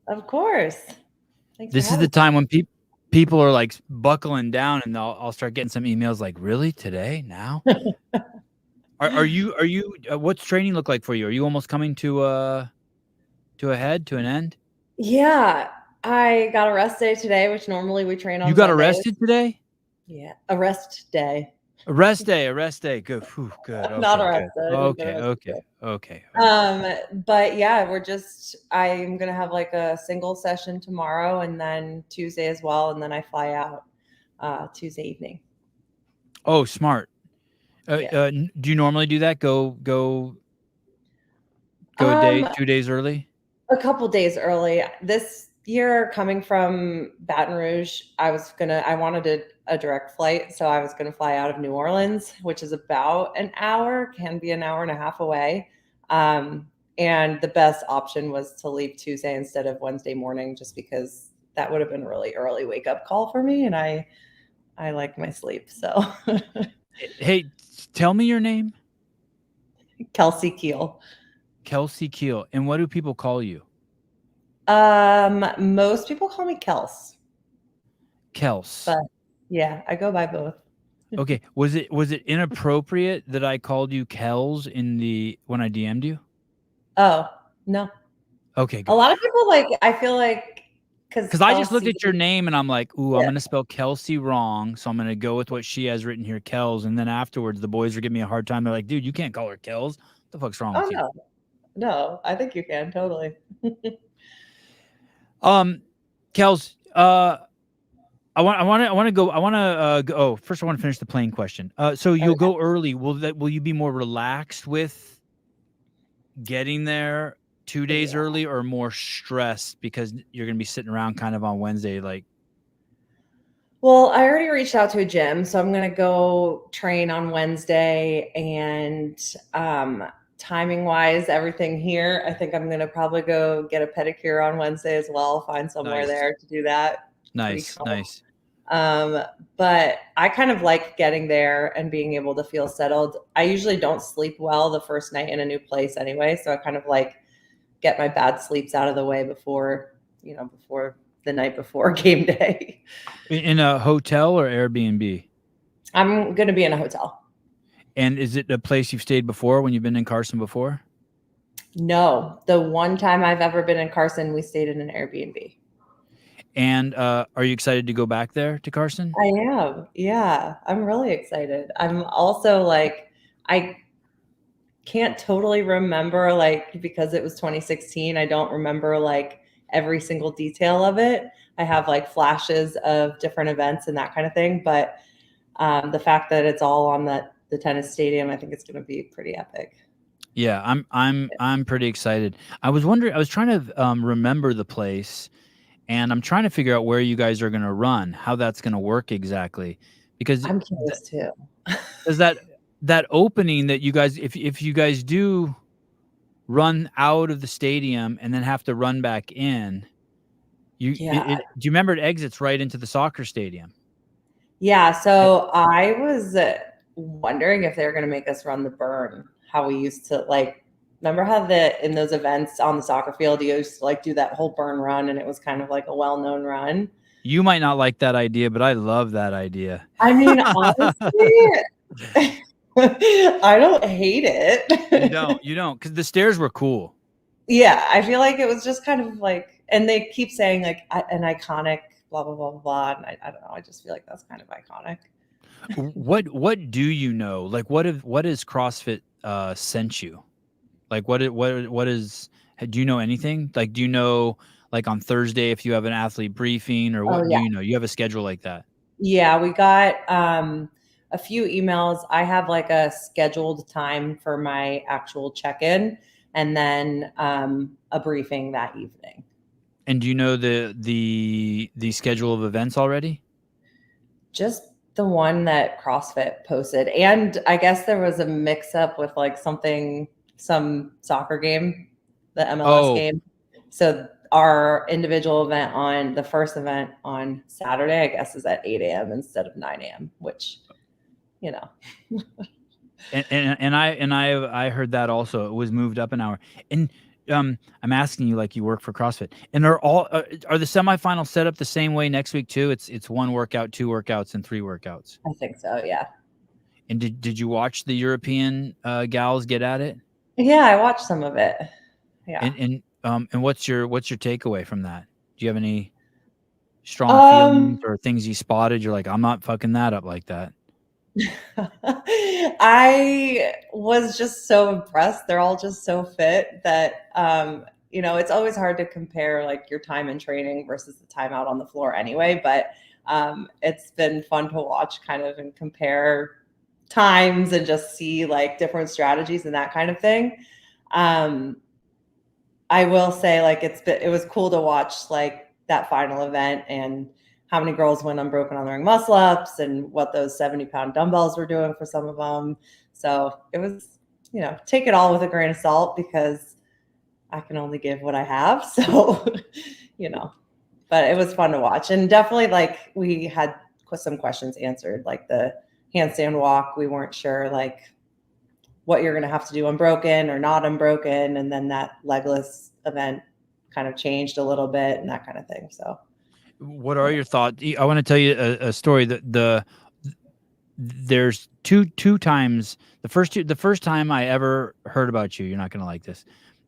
Of course. Thanks for This is having the time when people are like buckling down, and I'll start getting some emails like, "Really today? Now?" me. Are you? What's training look like for you? Are you almost coming to a head to an end? Yeah, I got a rest day today, which normally we train You on got Mondays. arrested today? Yeah, a rest day. A rest day, a rest day. Good. Whew, good. Not Okay, good. arrested. I didn't get Okay, arrested okay, today. okay, okay. But yeah, I'm gonna have like a single session tomorrow and then Tuesday as well, and then I fly out Tuesday evening. Oh, smart. Yeah. Do you normally do that? Go a day, Um, 2 days early. a couple days early. This year, coming from Baton Rouge, I wanted a direct flight, so I was gonna fly out of New Orleans, which is about an hour, can be an hour and a half away. Um, and the best option was to leave Tuesday instead of Wednesday morning, just because that would have been a really early wake up call for me, and I like my sleep. So Hey, tell me your name. Kelsey Kiel. Kelsey Kiel. And what do people call you? Most people call me Kels, Kels. but yeah, I go by both. Okay. Was it inappropriate that I called you Kels in the when I DM'd you? Oh, no. Okay, A good. lot of people like I feel like because Because I just looked Kelsey, at your name and I'm like, ooh, I'm yeah. gonna spell Kelsey wrong, so I'm gonna go with what she has written here, Kels. And then afterwards, the boys are giving me a hard time. They're like, dude, you can't call her Kels. What the fuck's wrong Oh, with you? no. No, I think you can totally. Um, Kels, I want to go. I want to go. Oh, first I want to finish the plane question. So you'll Okay. go early. Will you be more relaxed with getting there 2 days Yeah. early, or more stressed because you're gonna be sitting around kind of on Wednesday? Like, Well, I already reached out to a gym, so I'm gonna go train on Wednesday and, timing wise, everything here, I think I'm gonna probably go get a pedicure on Wednesday as well, find somewhere nice, there to do that. Pretty nice, cool. nice. Um, but I kind of like getting there and being able to feel settled. I usually don't sleep well the first night in a new place anyway, so I kind of like get my bad sleeps out of the way before the night before game day. In a hotel or Airbnb? I'm going to be in a hotel. And is it a place you've stayed before when you've been in Carson before? No, the one time I've ever been in Carson, we stayed in an Airbnb. And are you excited to go back there to Carson? I am. Yeah, I'm really excited. I'm also like, I can't totally remember, like, because it was 2016, I don't remember like every single detail of it. I have like flashes of different events and that kind of thing, but the fact that it's all on the tennis stadium, I think it's going to be pretty epic. Yeah, I'm pretty excited. I was wondering. I was trying to remember the place, and I'm trying to figure out where you guys are going to run, how that's going to work exactly, because I'm curious too. does that opening that you guys, if you guys do run out of the stadium and then have to run back in, Yeah. do you remember it exits right into the soccer stadium? Yeah. Eh, So I was wondering if they're going to make us run the burn, how we used to like, remember how in those events on the soccer field, you used to like do that whole burn run and it was kind of like a well known run. You might not like that idea, but I love that idea. I mean, honestly, I don't hate it. You don't, because the stairs were cool. Yeah, I feel like it was just kind of like, and they keep saying like an iconic blah blah blah blah blah, and I don't know. I just feel like that's kind of iconic. What do you know? Like, what has CrossFit sent you? Like, what is? Do you know anything? Like, do you know, like, on Thursday if you have an athlete briefing, or Oh what do yeah, you know? You have a schedule like that? yeah. We got a few emails. I have like a scheduled time for my actual check in, and then a briefing that evening. And do you know the schedule of events already? Just the one that CrossFit posted. And I guess there was a mix up with like some soccer game, the MLS Oh, game. So our individual event on the first event on Saturday, I guess, is at 8 a.m. instead of 9 a.m., which, you know, and I heard that also. It was moved up an hour. And I'm asking you like you work for CrossFit, and are the semifinals set up the same way next week too? It's one workout, two workouts, and three workouts. I think so. Yeah. And did you watch the European gals get at it? Yeah, I watched some of it. Yeah. And what's your takeaway from that? Do you have any strong feelings Um, or things you spotted? You're like, I'm not fucking that up like that. I was just so impressed. They're all just so fit that it's always hard to compare like your time in training versus the time out on the floor anyway, but it's been fun to watch kind of and compare times and just see like different strategies and that kind of thing. Um, I will say like it was cool to watch like that final event and how many girls went unbroken on their muscle ups and what those 70-pound dumbbells were doing for some of them. So it was, take it all with a grain of salt because I can only give what I have. So, but it was fun to watch. And definitely like we had some questions answered, like the handstand walk. We weren't sure like what you're going to have to do unbroken or not unbroken. And then that legless event kind of changed a little bit and that kind of thing. So, What are your thoughts? I want to tell you a story that there's two times. The first time I ever heard about you, you're not going to like this.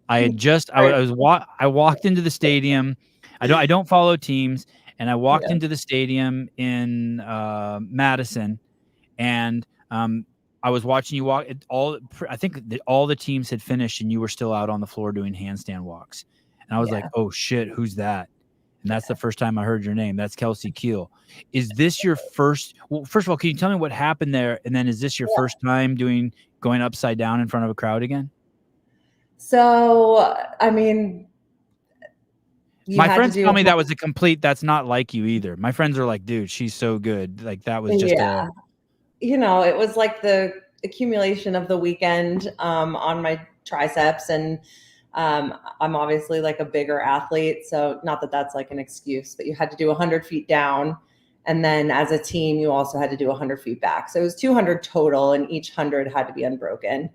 I had just I walked into the stadium. I don't follow teams, and I walked yeah. into the stadium in Madison, and I was watching you walk. I think all the teams had finished, and you were still out on the floor doing handstand walks. And I was like, Yeah. "Oh shit, who's that?" And that's the first time I heard your name. That's Kelsey Kiel. Is this your first? Well, first of all, can you tell me what happened there? And then, is this your first time going upside down in front of a crowd again? So, I mean, you My had to friends do, tell me that was a complete. That's not like you either. My friends are like, "Dude, she's so good." Like that was just yeah, a. it was like the accumulation of the weekend on my triceps. And I'm obviously like a bigger athlete. So, not that that's like an excuse, but you had to do 100 feet down. And then as a team, you also had to do 100 feet back. So it was 200 total, and each 100 had to be unbroken.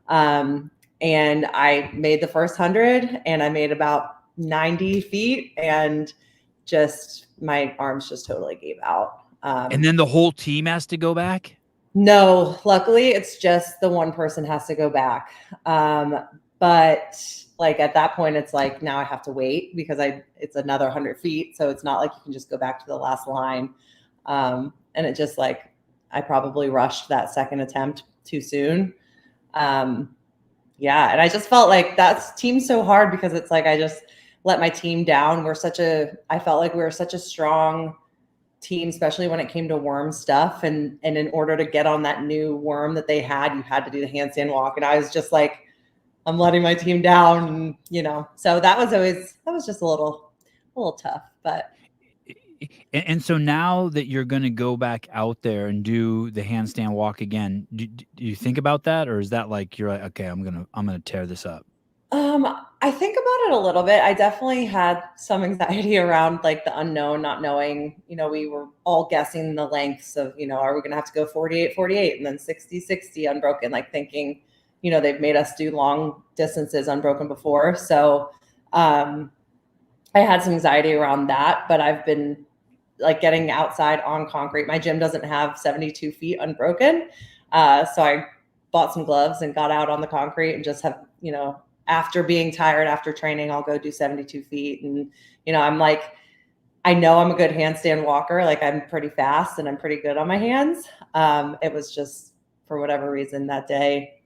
Um, and I made the first 100 and I made about 90 feet and just my arms just totally gave out. And then the whole team has to go back. No, luckily it's just the one person has to go back. But like at that point, it's like now I have to wait because it's another 100 feet. So it's not like you can just go back to the last line. And it just like, I probably rushed that second attempt too soon. Yeah. And I just felt like that's team's so hard because it's like, I just let my team down. I felt like we were such a strong team, especially when it came to worm stuff. And in order to get on that new worm that they had, you had to do the handstand walk. And I was just like, I'm letting my team down, so that was just a little tough, but. And so now that you're going to go back out there and do the handstand walk again, do you think about that, or is that like you're like, okay, I'm gonna tear this up? I think about it a little bit. I definitely had some anxiety around like the unknown, not knowing, we were all guessing the lengths of, are we going to have to go 48, 48 and then 60, 60 unbroken, like thinking, they've made us do long distances unbroken before. So, I had some anxiety around that, but I've been like getting outside on concrete. My gym doesn't have 72 feet unbroken. So I bought some gloves and got out on the concrete and just have, after being tired after training, I'll go do 72 feet. And, I'm like, I know I'm a good handstand walker. Like I'm pretty fast and I'm pretty good on my hands. It was just for whatever reason that day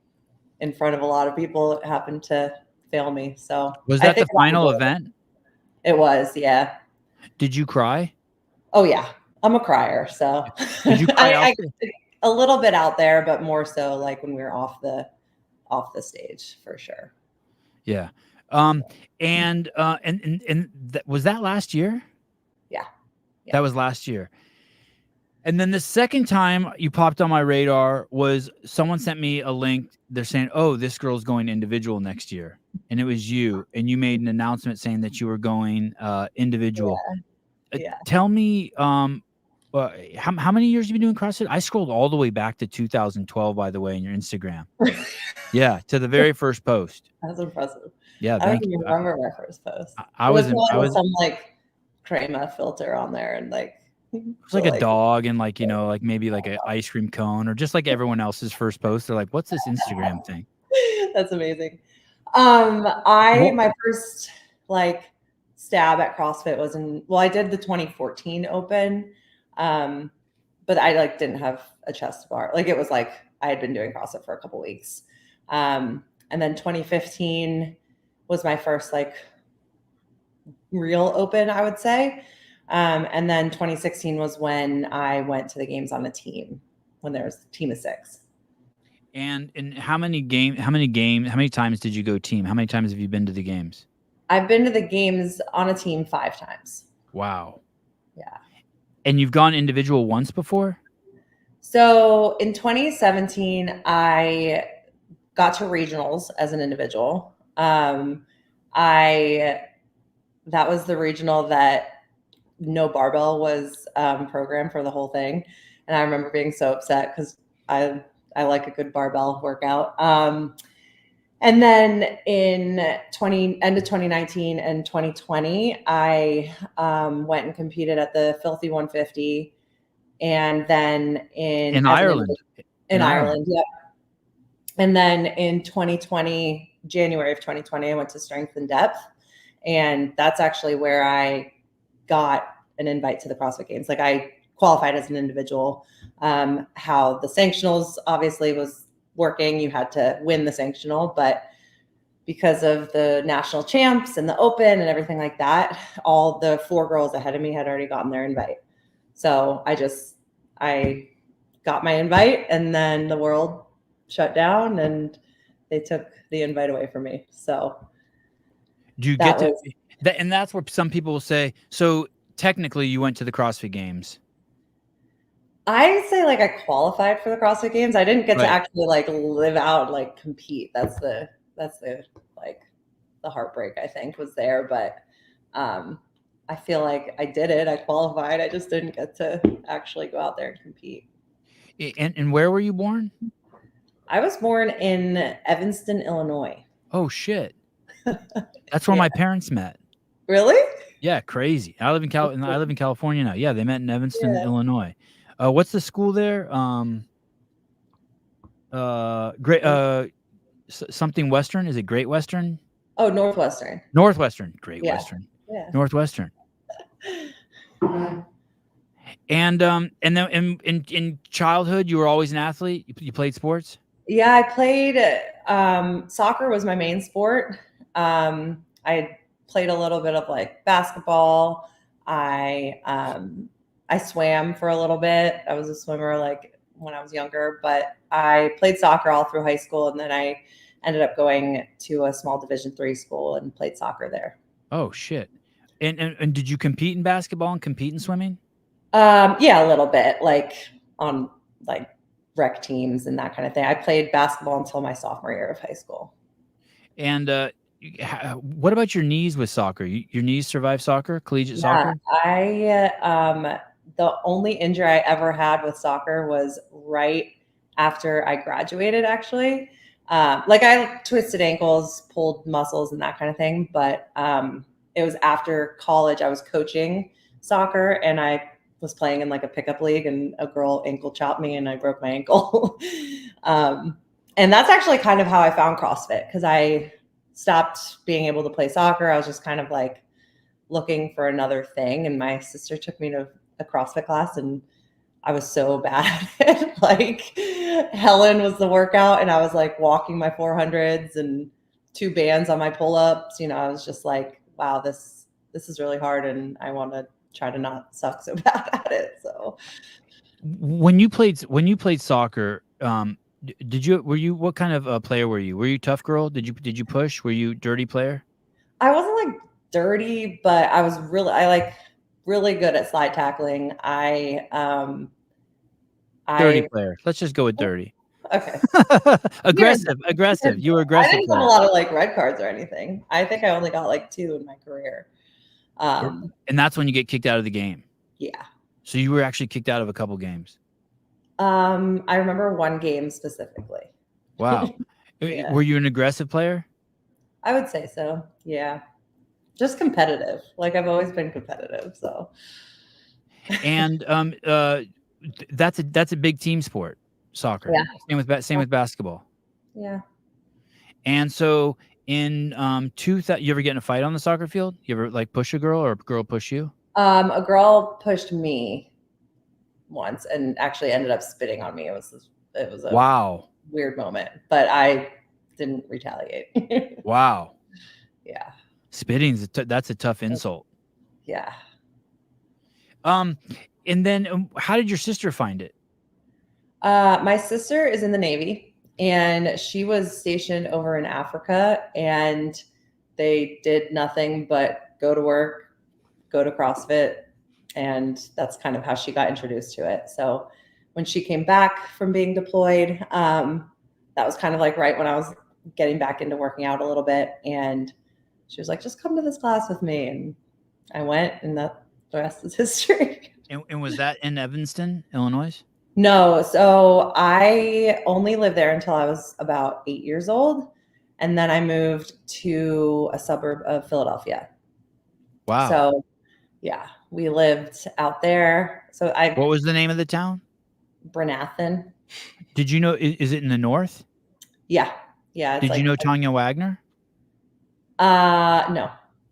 in front of a lot of people, it happened to fail me. So Was I that think the final event? it was, yeah. Did you cry? Oh yeah. I'm a crier. So Did you cry out I there? a little bit out there, but more so like when we were off the stage for sure. Yeah. And was that last year? Yeah. That was last year. And then the second time you popped on my radar was someone sent me a link. They're saying, "Oh, this girl's going individual next year," and it was you. And you made an announcement saying that you were going individual. Yeah. Tell me, Well, how many years have you been doing CrossFit? I scrolled all the way back to 2012, by the way, in your Instagram. Yeah, to the very first post. That's impressive. Yeah, I don't thank even you. remember my first post. I It was was probably with some like crema filter on there and like it was like a dog and like, you know, like maybe like an ice cream cone or just like everyone else's first post. They're like, what's this Instagram thing? That's amazing. Well, My first like stab at CrossFit was I did the 2014 Open. But I like didn't have a chest bar. Like it was like I had been doing CrossFit for a couple weeks. And then 2015 was my first like real Open, I would say. And then 2016 was when I went to the games on a team when there was a team of 6. and how many times did you go team? How many times have you been to the games? I've been to the games on a team 5 times. Wow. Yeah. And you've gone individual once before? So in 2017, I got to regionals as an individual. That was the regional that no barbell was programmed for the whole thing, and I remember being so upset because I like a good barbell workout. And then in end of 2019 and 2020, I went and competed at the Filthy 150, and then In Ireland. In Ireland, yeah. And then in 2020, January of 2020, I went to Strength and Depth. And that's actually where I got an invite to the CrossFit Games. Like I qualified as an individual. How the sanctionals obviously was working, you had to win the sanctional, but because of the national champs and the Open and everything like that, all the 4 girls ahead of me had already gotten their invite. So I got my invite, and then the world shut down and they took the invite away from me. So do you get to that? And that's where some people will say, so technically you went to the CrossFit Games. I say like I qualified for the CrossFit Games. I didn't get to actually like live out and like compete. That's the like the heartbreak I think was there. But I feel like I did it. I qualified. I just didn't get to actually go out there and compete. And where were you born? I was born in Evanston, Illinois. Oh shit. That's where my parents met. Really? Yeah, crazy. I live in California now. Yeah, they met in Evanston, Illinois. What's the school there? Something Western. Is it Great Western? Oh, Northwestern. Northwestern. Great Western. Yeah. Northwestern. And then in childhood, you were always an athlete. You played sports. Yeah, I played. Soccer was my main sport. I played a little bit of like basketball. I swam for a little bit. I was a swimmer like when I was younger, but I played soccer all through high school, and then I ended up going to a small Division III school and played soccer there. Oh shit! And did you compete in basketball and compete in swimming? Yeah, a little bit, like on like rec teams and that kind of thing. I played basketball until my sophomore year of high school. And what about your knees with soccer? Your knees survive soccer, collegiate soccer? The only injury I ever had with soccer was right after I graduated, actually. Like I twisted ankles, pulled muscles and that kind of thing. But it was after college. I was coaching soccer and I was playing in like a pickup league, and a girl ankle chopped me and I broke my ankle. And that's actually kind of how I found CrossFit, because I stopped being able to play soccer. I was just kind of like looking for another thing. And my sister took me to a CrossFit class, and I was so bad at it. Like Helen was the workout, and I was like walking my 400s and 2 bands on my pull-ups. You know, I was just like, wow, this is really hard, and I want to try to not suck so bad at it. So when you played soccer, what kind of a player were you? Were you tough girl? Did you push? Were you dirty player? I wasn't like dirty, but I was really good at slide tackling. Dirty player. Let's just go with dirty. Okay. Aggressive. You were aggressive. I didn't have a lot of like red cards or anything. I think I only got like 2 in my career. And that's when you get kicked out of the game. Yeah. So you were actually kicked out of a couple games. I remember one game specifically. Wow. Yeah. Were you an aggressive player? I would say so. Yeah. Just competitive. Like I've always been competitive. So And that's a big team sport, soccer. yeah. Same with basketball. Yeah. And so in you ever get in a fight on the soccer field? You ever like push a girl or a girl push you? A girl pushed me once and actually ended up spitting on me. It was a Wow. weird moment, but I didn't retaliate. Wow. Yeah. Spitting's that's a tough insult. Yeah. And then how did your sister find it? My sister is in the Navy and she was stationed over in Africa, and they did nothing but go to work, go to CrossFit, and that's kind of how she got introduced to it. So when she came back from being deployed, that was kind of like right when I was getting back into working out a little bit, and she was like, just come to this class with me. And I went, and the rest is history. And was that in Evanston, Illinois? No, so I only lived there until I was about 8 years old, and then I moved to a suburb of Philadelphia. Wow. So, yeah, we lived out there. So What was the name of the town? Brenathan. Did you know? Is it in the north? Yeah, yeah. Did you know Tanya Wagner? No,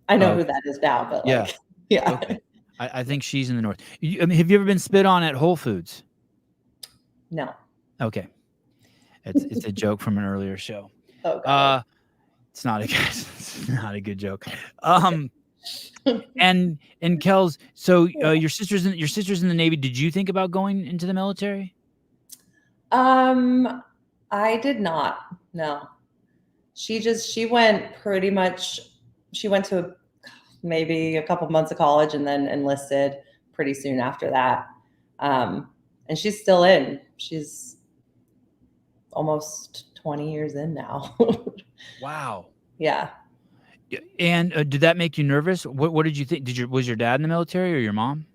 I know Oh, who that is now, but yeah. like, yeah. Okay. I think she's in the north. I mean, have you ever been spit on at Whole Foods? No. Okay. It's a joke from an earlier show. Oh, God. It's not a good joke. And Kels, so your sister's in the Navy. Did you think about going into the military? I did not. No. She went pretty much. She went to maybe a couple months of college and then enlisted pretty soon after that. And she's still in. She's almost 20 years in now. Wow. Yeah. And did that make you nervous? What did you think? Was your dad in the military or your mom?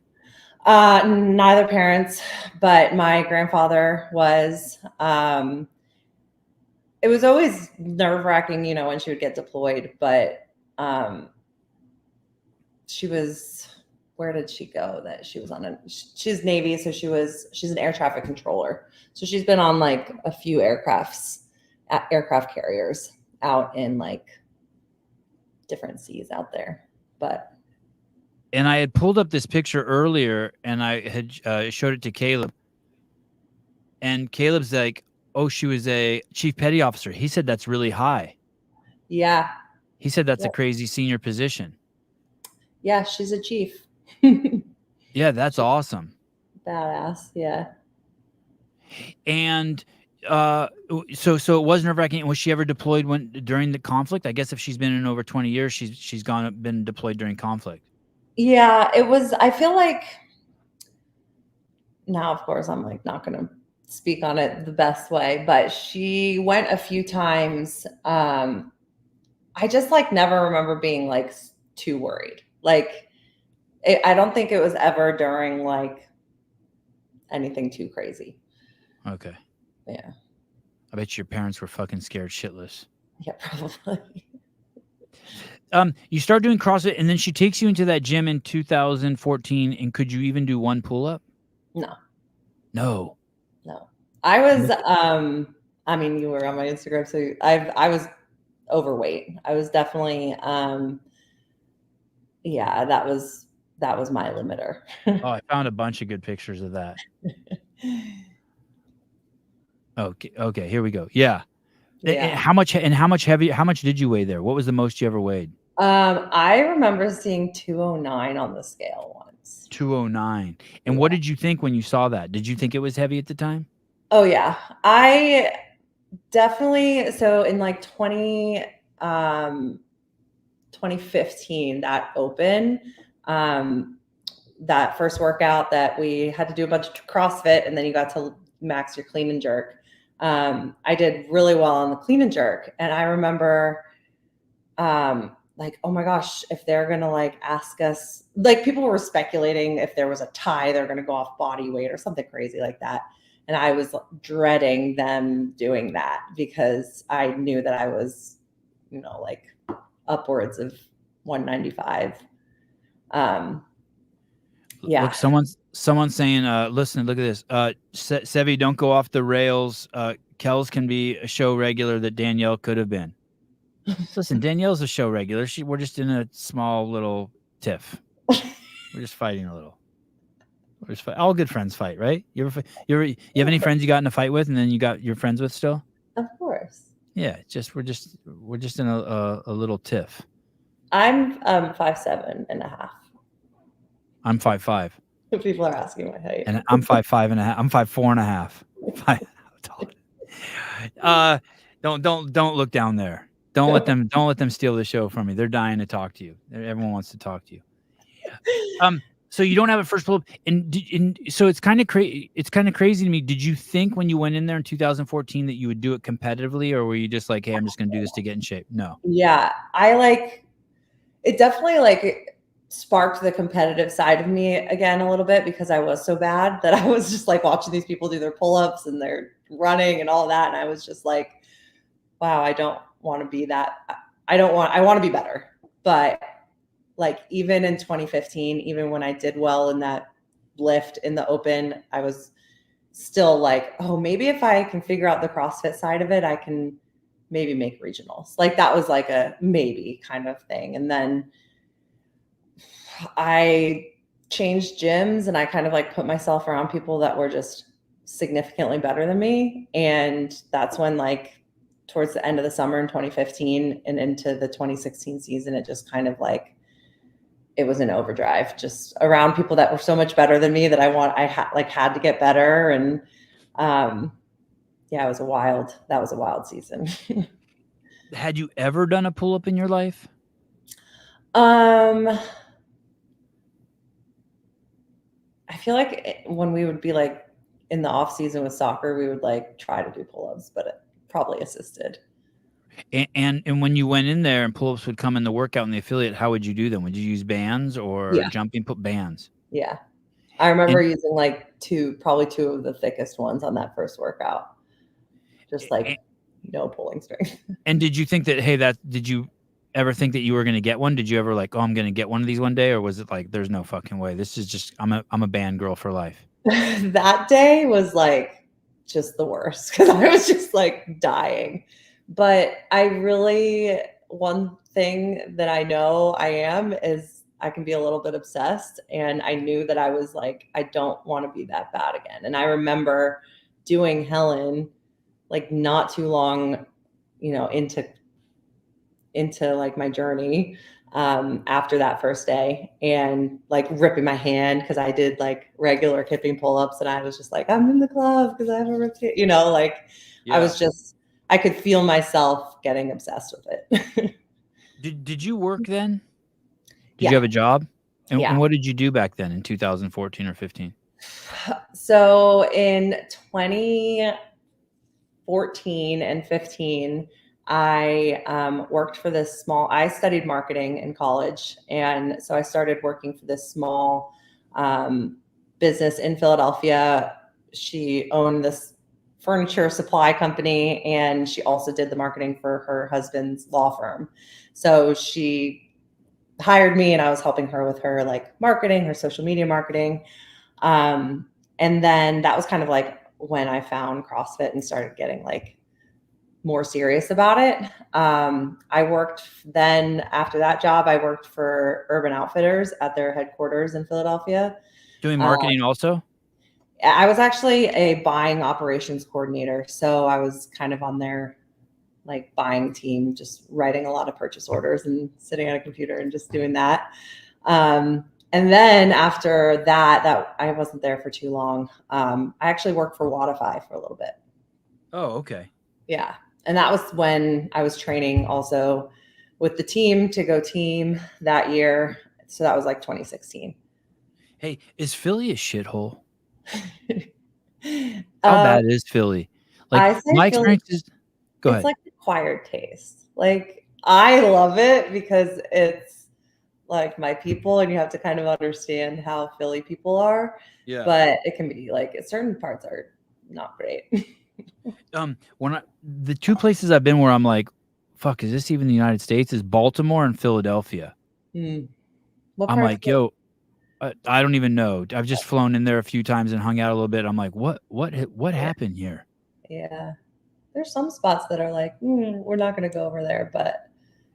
Neither parents, but my grandfather was. It was always nerve-wracking, when she would get deployed, but she was, where did she go that she was on? She's Navy, so she's an air traffic controller. So she's been on like a few aircraft carriers out in like different seas out there. And I had pulled up this picture earlier, and I had showed it to Caleb. And Caleb's like, "Oh, she was a chief petty officer." He said that's really high. Yeah. He said that's a crazy senior position. Yeah, she's a chief. Yeah, that's awesome. Badass. Yeah. And so it was nerve-wracking. Was she ever deployed during the conflict? I guess if she's been in over 20 years, she's been deployed during conflict. Yeah, it was. I feel like now, of course, I'm like not going to speak on it the best way, but she went a few times. I just like never remember being like too worried. Like, I don't think it was ever during like anything too crazy. Okay. Yeah. I bet your parents were fucking scared shitless. Yeah, probably. You start doing CrossFit, and then she takes you into that gym in 2014. And could you even do one pull-up? No. No. I was. I mean, you were on my Instagram, so I was overweight. I was definitely. Yeah, that was my limiter. Oh, I found a bunch of good pictures of that. Okay, here we go. Yeah. Yeah. How much did you weigh there? What was the most you ever weighed? I remember seeing 209 on the scale once. 209. And what did you think when you saw that? Did you think it was heavy at the time? Oh yeah. I definitely, so in like 2015, that open, that first workout that we had to do a bunch of CrossFit, and then you got to max your clean and jerk. I did really well on the clean and jerk. And I remember like, oh my gosh, if they're going to like ask us, like people were speculating if there was a tie, they're going to go off body weight or something crazy like that. And I was dreading them doing that because I knew that I was, like upwards of 195. Yeah. Look, someone's saying, listen, look at this. Sevi, don't go off the rails. Kels can be a show regular that Danielle could have been. Listen, Danielle's a show regular. We're just in a small little tiff. We're just fighting a little. We're just all good friends fight, right? You have any friends you got in a fight with, and then you got your friends with still? Of course. Yeah, we're just in a little tiff. I'm 5'7.5". I'm 5'5". People are asking my height. And I'm 5'5.5". I'm 5'4.5". Don't look down there. Don't let them steal the show from me. They're dying to talk to you. Everyone wants to talk to you. So you don't have a first pull-up, and so it's kind of crazy. It's kind of crazy to me. Did you think when you went in there in 2014 that you would do it competitively, or were you just like, hey, I'm just going to do this to get in shape? No. Yeah, it definitely sparked the competitive side of me again a little bit because I was so bad that I was just like watching these people do their pull-ups and their running and all that. And I was just like, wow, I don't want to be that. I want to be better. But like even in 2015, even when I did well in that lift in the open, I was still like, oh, maybe if I can figure out the CrossFit side of it, I can maybe make regionals. Like that was like a maybe kind of thing. And then I changed gyms and I kind of like put myself around people that were just significantly better than me. And that's when like towards the end of the summer in 2015 and into the 2016 season, it just kind of like, it was an overdrive just around people that were so much better than me that I had to get better. And yeah, that was a wild season. Had you ever done a pull-up in your life? I feel like when we would be like in the off season with soccer, we would like try to do pull-ups, but it probably assisted. And when you went in there and pull-ups would come in the workout in the affiliate, how would you do them? Would you use bands or jumping? Put bands? Yeah. I remember using like probably two of the thickest ones on that first workout. Just like no pulling strength. And did you think that, hey, did you ever think that you were going to get one? Did you ever like, oh, I'm going to get one of these one day? Or was it like, there's no fucking way. This is just, I'm a band girl for life. That day was like just the worst because I was just like dying. But one thing that I know I am is I can be a little bit obsessed. And I knew that I was like, I don't want to be that bad again. And I remember doing Helen like not too long, into like my journey after that first day and like ripping my hand because I did like regular hipping pull-ups and I was just like, I'm in the club because I have a ripped hand, I could feel myself getting obsessed with it. Did you work then? Did you have a job? And what did you do back then in 2014 or 15? So in 2014 and 15, I worked for I studied marketing in college. And so I started working for this small business in Philadelphia. She owned this furniture supply company and she also did the marketing for her husband's law firm. So she hired me and I was helping her with her like marketing, her social media marketing. And then that was kind of like when I found CrossFit and started getting like more serious about it. I worked then after that job, I worked for Urban Outfitters at their headquarters in Philadelphia. Doing marketing also? I was actually a buying operations coordinator. So I was kind of on their like buying team, just writing a lot of purchase orders and sitting at a computer and just doing that. And then after that I wasn't there for too long. I actually worked for Wodify for a little bit. Oh, okay. Yeah. And that was when I was training also with the team to go team that year. So that was like 2016. Hey, is Philly a shithole? How bad is Philly? Like my experience is, go ahead. It's like acquired taste. Like I love it because it's like my people, and you have to kind of understand how Philly people are. Yeah. But it can be like certain parts are not great. When the two places I've been where I'm like, fuck, is this even the United States? Is Baltimore and Philadelphia. What I'm parts? like, yo, I don't even know. I've just flown in there a few times and hung out a little bit. I'm like, what Yeah, happened here? yeah. There's some spots that are like, we're not going to go over there, but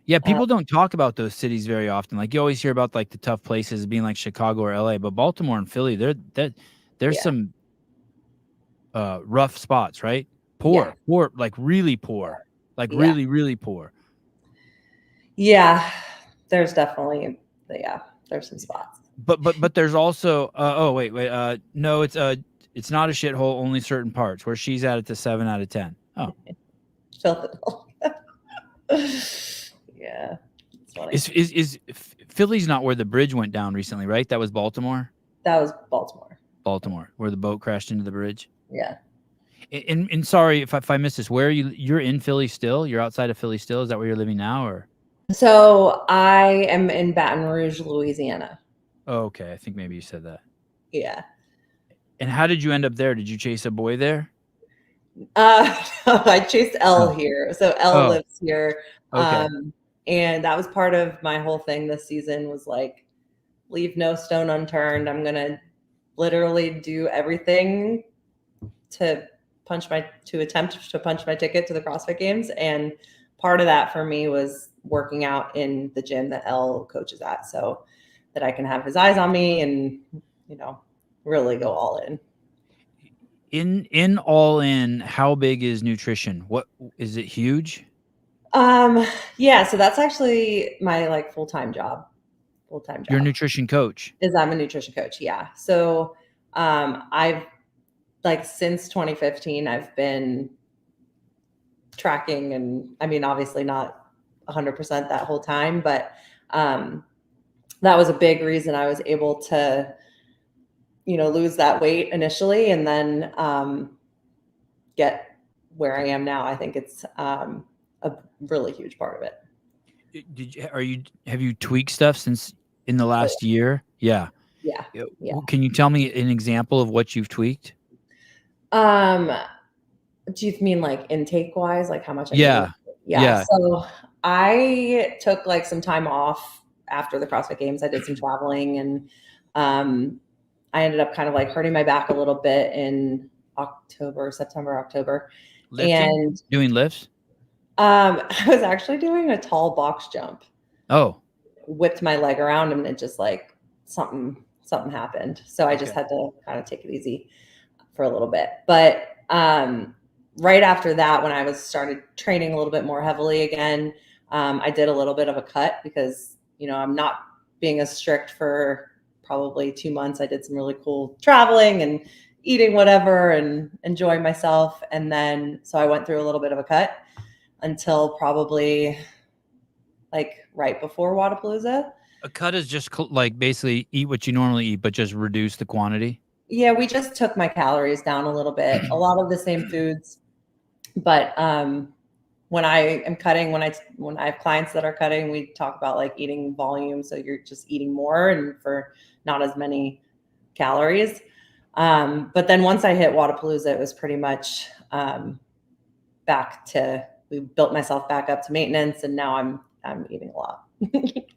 Yeah, uh, people don't talk about those cities very often. Like you always hear about like the tough places being like Chicago or LA, but Baltimore and Philly, there's yeah, some rough spots, right? yeah, Poor, like really poor. Like yeah, really, really poor. yeah. There's definitely, yeah, there's some spots. But there's also oh wait no it's not a shithole, only certain parts. Where she's at, it's a 7 out of 10. Oh, Philadelphia. Yeah, it's funny. is Philly's not where the bridge went down recently, right? That was Baltimore. That was Baltimore. Baltimore, where the boat crashed into the bridge. Yeah. And sorry if I missed this. Where are you? You're in Philly still? You're outside of Philly still? Is that where you're living now, or? So I am in Baton Rouge, Louisiana. Oh, okay, I think maybe you said that. Yeah. And how did you end up there? Did you chase a boy there? I chased Elle Oh, here. So Elle oh, lives here. okay. And that was part of my whole thing this season was like, leave no stone unturned. I'm going to literally do everything to attempt to punch my ticket to the CrossFit Games. And part of that for me was working out in the gym that Elle coaches at, so that I can have his eyes on me and, really go all in. In all in, how big is nutrition? What is it? Huge? Yeah, so that's actually my like full-time job. Full-time You're a job nutrition coach. is I'm a nutrition coach. Yeah. So I've like since 2015, I've been tracking, and I mean, obviously not 100% that whole time, but um, that was a big reason I was able to, lose that weight initially and then get where I am now. I think it's a really huge part of it. Have you tweaked stuff since in the Oh, last year? Yeah. yeah. Yeah. Can you tell me an example of what you've tweaked? Um, do you mean like intake wise, like how much I'm eating? Yeah. Yeah. Yeah. So I took like some time off after the CrossFit Games. I did some traveling, and I ended up kind of like hurting my back a little bit in September, October. Lifting? And Doing lifts? I was actually doing a tall box jump, Oh, whipped my leg around, and it just like something happened. So I just okay. had to kind of take it easy for a little bit. But right after that, when I was started training a little bit more heavily again, I did a little bit of a cut because, I'm not being as strict for probably 2 months. I did some really cool traveling and eating whatever and enjoying myself. And then, so I went through a little bit of a cut until probably like right before Wadapalooza. A cut is just like basically eat what you normally eat, but just reduce the quantity. Yeah, we just took my calories down a little bit. A lot of the same foods, but when I am cutting, when I have clients that are cutting, we talk about like eating volume. So you're just eating more and for not as many calories. But then once I hit Wadapalooza, it was pretty much we built myself back up to maintenance, and now I'm eating a lot,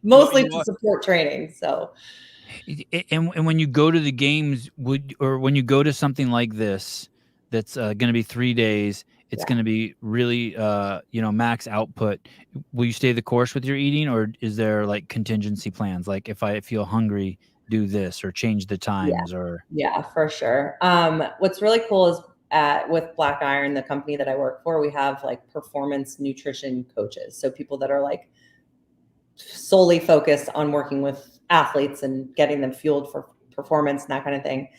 mostly You to are. support training. So And when you go to the games, or when you go to something like this, that's going to be 3 days, it's yeah, going to be really max output. Will you stay the course with your eating, or is there like contingency plans? Like if I feel hungry, do this or change the yeah, times or yeah, for sure. What's really cool is with Black Iron, the company that I work for, we have like performance nutrition coaches. So people that are like solely focused on working with athletes and getting them fueled for performance and that kind of thing.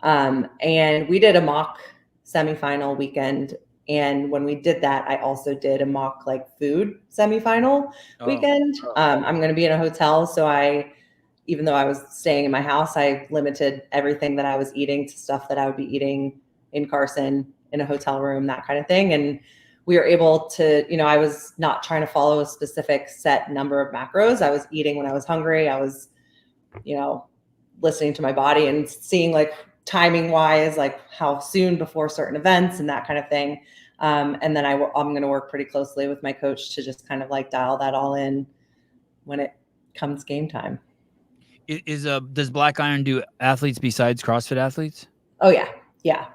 And we did a mock semifinal weekend. And when we did that, I also did a mock like food semifinal weekend. I'm going to be in a hotel. So even though I was staying in my house, I limited everything that I was eating to stuff that I would be eating in Carson in a hotel room, that kind of thing. And we were able to, I was not trying to follow a specific set number of macros. I was eating when I was hungry. I was, listening to my body and seeing like timing wise, like how soon before certain events and that kind of thing. And then I'm going to work pretty closely with my coach to just kind of like dial that all in when it comes game time. Does Black Iron do athletes besides CrossFit athletes? Oh yeah.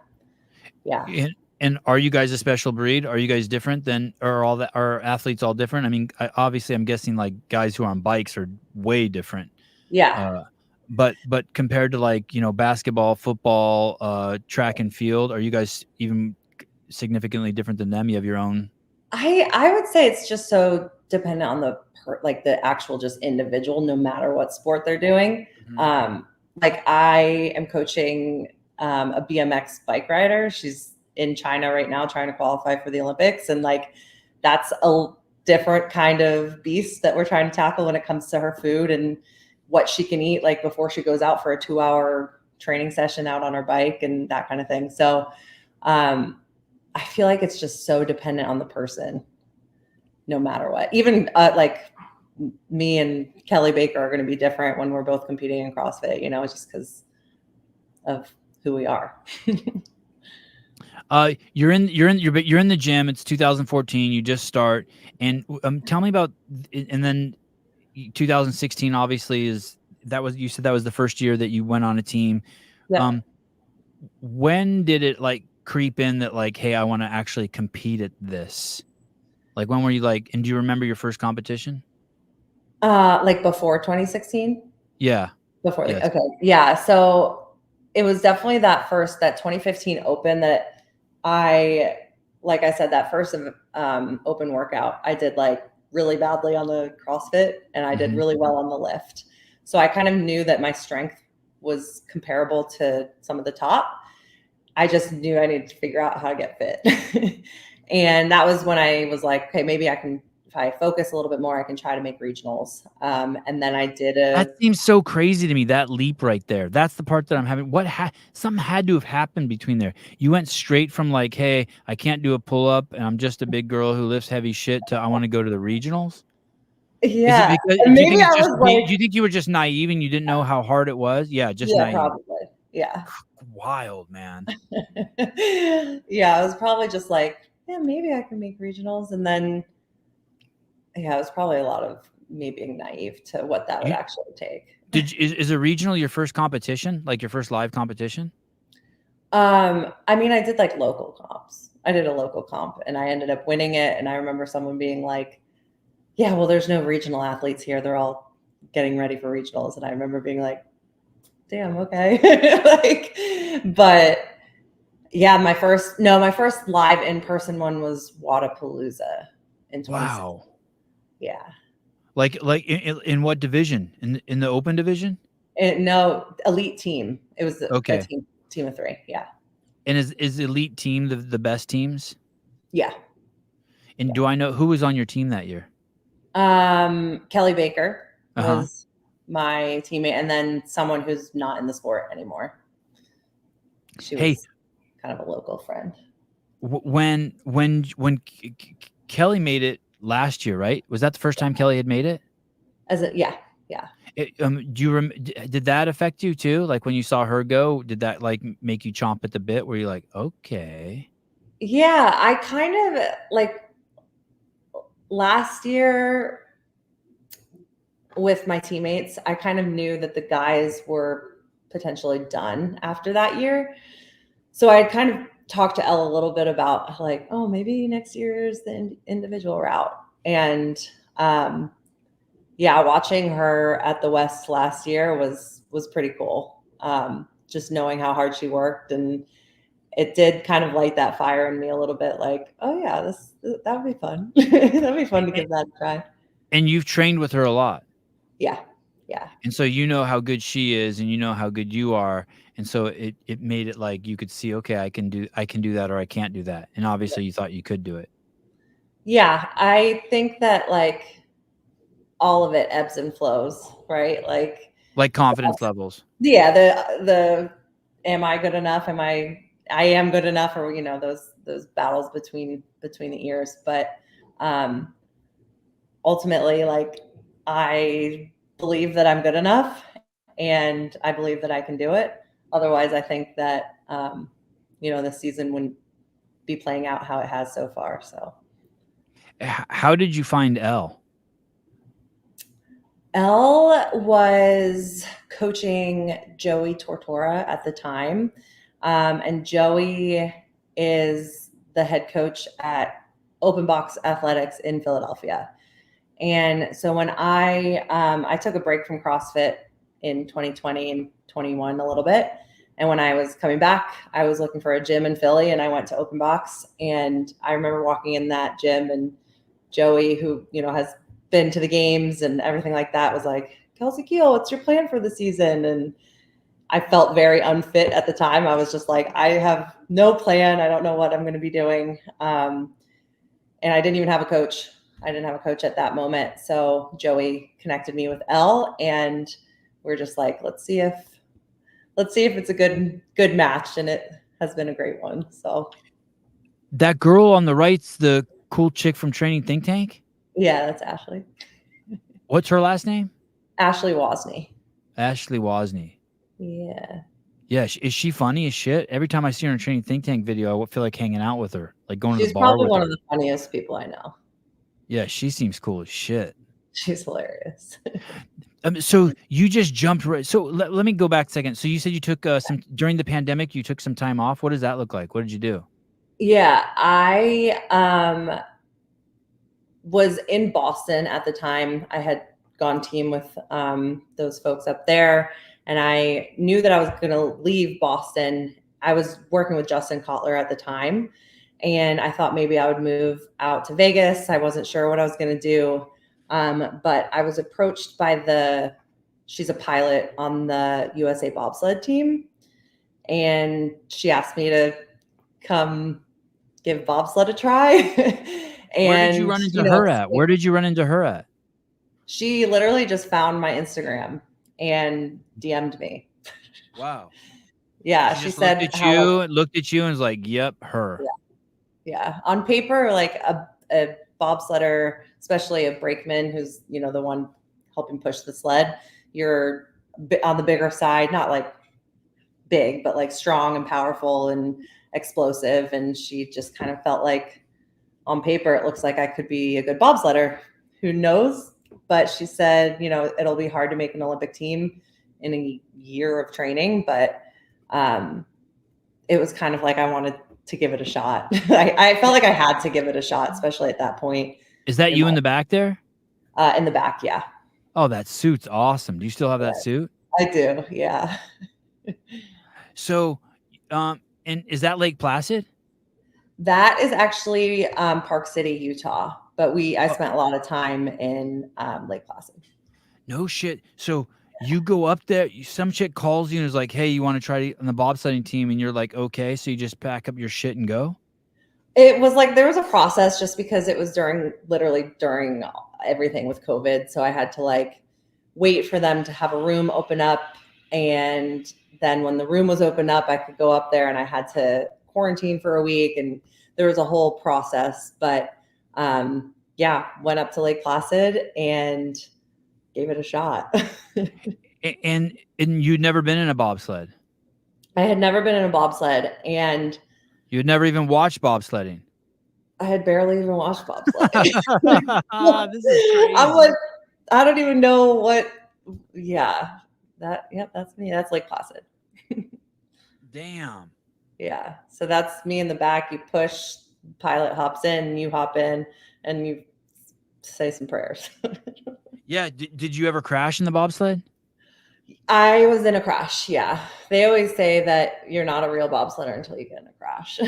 And are you guys a special breed? Are you guys different than, are athletes all different? I mean, obviously I'm guessing like guys who are on bikes are way different. Yeah. But compared to like, basketball, football, track and field, are you guys even significantly different than them? You have your own. I would say it's just so dependent on the actual just individual, no matter what sport they're doing. Mm-hmm. Like I am coaching a BMX bike rider. She's in China right now trying to qualify for the Olympics. And like, that's a different kind of beast that we're trying to tackle when it comes to her food and what she can eat, like before she goes out for a 2-hour training session out on her bike and that kind of thing. So, I feel like it's just so dependent on the person, no matter what. Even like me and Kelly Baker are going to be different when we're both competing in CrossFit, just because of who we are. You're in the gym. It's 2014. You just start, and tell me about. And then 2016 obviously you said that was the first year that you went on a team. Yeah. When did it like creep in that like, hey, I want to actually compete at this? Like when were you like, and do you remember your first competition? Like before 2016? Yeah. Before, Yes. okay. Yeah. So it was definitely that 2015 open that like I said, that first open workout, I did like really badly on the CrossFit and I did really well on the lift. So I kind of knew that my strength was comparable to some of the top. I just knew I needed to figure out how to get fit. And that was when I was like, okay, maybe I can, if I focus a little bit more, I can try to make regionals. And then I did That seems so crazy to me, that leap right there. That's the part that I'm having. Something had to have happened between there. You went straight from like, hey, I can't do a pull-up and I'm just a big girl who lifts heavy shit to I want to go to the regionals. Is it yeah. because, And do you think maybe I it's just, was do like, you think you were just naive and you didn't know how hard it was? Yeah, just yeah, naive. probably. Yeah. Wild, man. Yeah. I was probably just like, yeah, maybe I can make regionals. And then, yeah, it was probably a lot of me being naive to what that would actually take. Is a regional your first competition? Like your first live competition? I mean, I did like local comps. I did a local comp and I ended up winning it. And I remember someone being like, yeah, well, there's no regional athletes here. They're all getting ready for regionals. And I remember being like, damn, okay. But yeah, my first live in-person one was Wadapalooza in 2016. Wow. Yeah. Like in what division? In the open division? No, elite team. It was a Okay. team of 3. Yeah. And is elite team the best teams? Yeah. And do I know who was on your team that year? Kelly Baker was my teammate, and then someone who's not in the sport anymore. She was kind of a local friend. When Kelly made it last year, right? Was that the first time Kelly had made it? Yeah. Did that affect you too? Like when you saw her go, did that like make you chomp at the bit? Were you like, okay? Yeah, I kind of like last year with my teammates, I kind of knew that the guys were potentially done after that year. So I kind of talked to Elle a little bit about like, oh, maybe next year is the individual route. And yeah, watching her at the West last year was pretty cool. Just knowing how hard she worked, and it did kind of light that fire in me a little bit. Like, oh yeah, that would be fun. That'd be fun to give that a try. And you've trained with her a lot. Yeah. And so you know how good she is, and you know how good you are, and so it made it like you could see, okay, I can do that, or I can't do that, and obviously you thought you could do it. Yeah, I think that like all of it ebbs and flows, right? Like confidence levels. Yeah, the am I good enough? I am good enough, or battles between the ears. But ultimately, like, I believe that I'm good enough, and I believe that I can do it. Otherwise, I think that this season wouldn't be playing out how it has so far. So, How did you find Elle? Elle was coaching Joey Tortora at the time. And Joey is the head coach at Open Box Athletics in Philadelphia. And so when I took a break from CrossFit in 2020 and 21 a little bit. And when I was coming back, I was looking for a gym in Philly, and I went to Open Box. And I remember walking in that gym, and Joey, who, has been to the games and everything like that, was like, "Kelsey, Kiel, what's your plan for the season?" And I felt very unfit at the time. I was just like, I have no plan. I don't know what I'm going to be doing. And I didn't even have a coach. I didn't have a coach at that moment. So Joey connected me with Elle, and we're just like, let's see if it's a good match. And it has been a great one. So That girl on the right's the cool chick from Training Think Tank? yeah, that's Ashley. What's her last name? Ashley Wozni. Ashley Wozni. Yeah. Yeah, is she funny as shit? Every time I see her in a Training Think Tank video, I feel like hanging out with her, like going to She's the bar probably with one her. of the funniest people I know. Yeah, she seems cool as shit. She's hilarious. So you just jumped right. So let me go back a second. So you said you took during the pandemic, you took some time off. What does that look like? What did you do? Yeah, I was in Boston at the time. I had gone team with those folks up there, and I knew that I was going to leave Boston. I was working with Justin Kotler at the time, and I thought maybe I would move out to Vegas. I wasn't sure what I was going to do, but I was approached by she's a pilot on the USA bobsled team, and she asked me to come give bobsled a try. And where did you run into her at? Where did you run into her at? She literally just found my Instagram and DM'd me. Wow. Yeah, She said looked at you and was like, "Yep, her." Yeah. On paper, like a bobsledder, especially a brakeman who's, the one helping push the sled, you're on the bigger side, not like big, but like strong and powerful and explosive. And she just kind of felt like, on paper, it looks like I could be a good bobsledder. Who knows? But she said, it'll be hard to make an Olympic team in a year of training, but it was kind of like I wanted to give it a shot. I felt like I had to give it a shot, especially at that point. Is that you in the back there? In the back, yeah. Oh, that suit's awesome. Do you still have that suit? I do, yeah. So, and is that Lake Placid? That is actually Park City, Utah. But I spent a lot of time in Lake Placid. No shit. So you go up there, some chick calls you and is like, "Hey, you want to try on the bobsledding team?" And you're like, "Okay." So you just pack up your shit and go? It was like there was a process just because it was literally during everything with COVID. So I had to like wait for them to have a room open up. And then when the room was opened up, I could go up there, and I had to quarantine for a week. And there was a whole process. But went up to Lake Placid and gave it a shot. And you'd never been in a bobsled? I had never been in a bobsled, and you had never even watched bobsledding? I had barely even watched bobsledding. This is crazy. I'm like, I don't even know what. Yeah, that's me. That's Lake Placid. Damn. Yeah, so that's me in the back. You push, pilot hops in, you hop in, and you say some prayers. Yeah. Did you ever crash in the bobsled? I was in a crash. Yeah, they always say that you're not a real bobsledder until you get in a crash.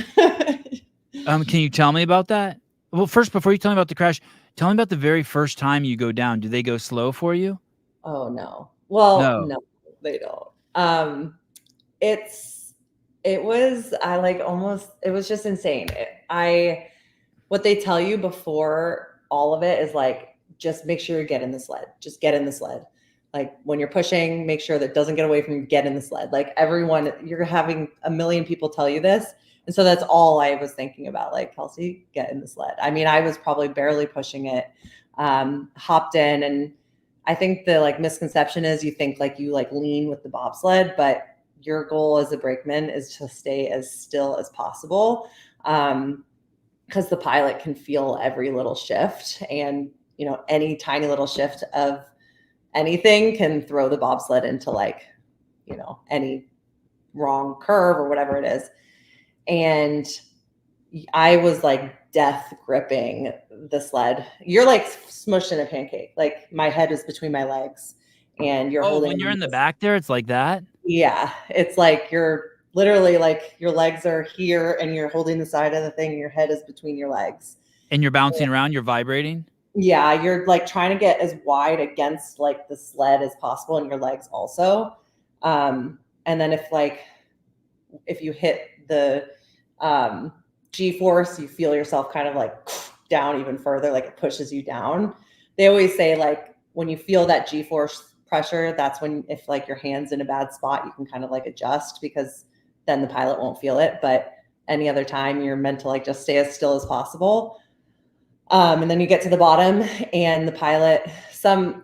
Can you tell me about that? Well, first, before you tell me about the crash, tell me about the very first time you go down. Do they go slow for you? Oh no. Well, No, they don't. It was just insane. What they tell you before all of it is like, just make sure you get in the sled. Just get in the sled. Like when you're pushing, make sure that it doesn't get away from you, get in the sled. Like you're having a million people tell you this, And so that's all I was thinking about, like, Kelsey, get in the sled. I mean, I was probably barely pushing it, hopped in. And I think the like misconception is you think like you like lean with the bobsled, but your goal as a brakeman is to stay as still as possible. Because the pilot can feel every little shift, and any tiny little shift of anything can throw the bobsled into like any wrong curve or whatever it is. And I was like death gripping the sled. You're like smushed in a pancake. Like my head is between my legs and you're holding. When you're in the back there, it's like that? Yeah. It's like you're literally like your legs are here and you're holding the side of the thing and your head is between your legs. And you're bouncing around, you're vibrating? Yeah. You're like trying to get as wide against like the sled as possible and your legs also. And then if you hit the G-force, you feel yourself kind of like down even further, like it pushes you down. They always say like when you feel that G-force pressure, that's when if like your hand's in a bad spot, you can kind of like adjust because then the pilot won't feel it. But any other time you're meant to like just stay as still as possible. And then you get to the bottom and the pilot,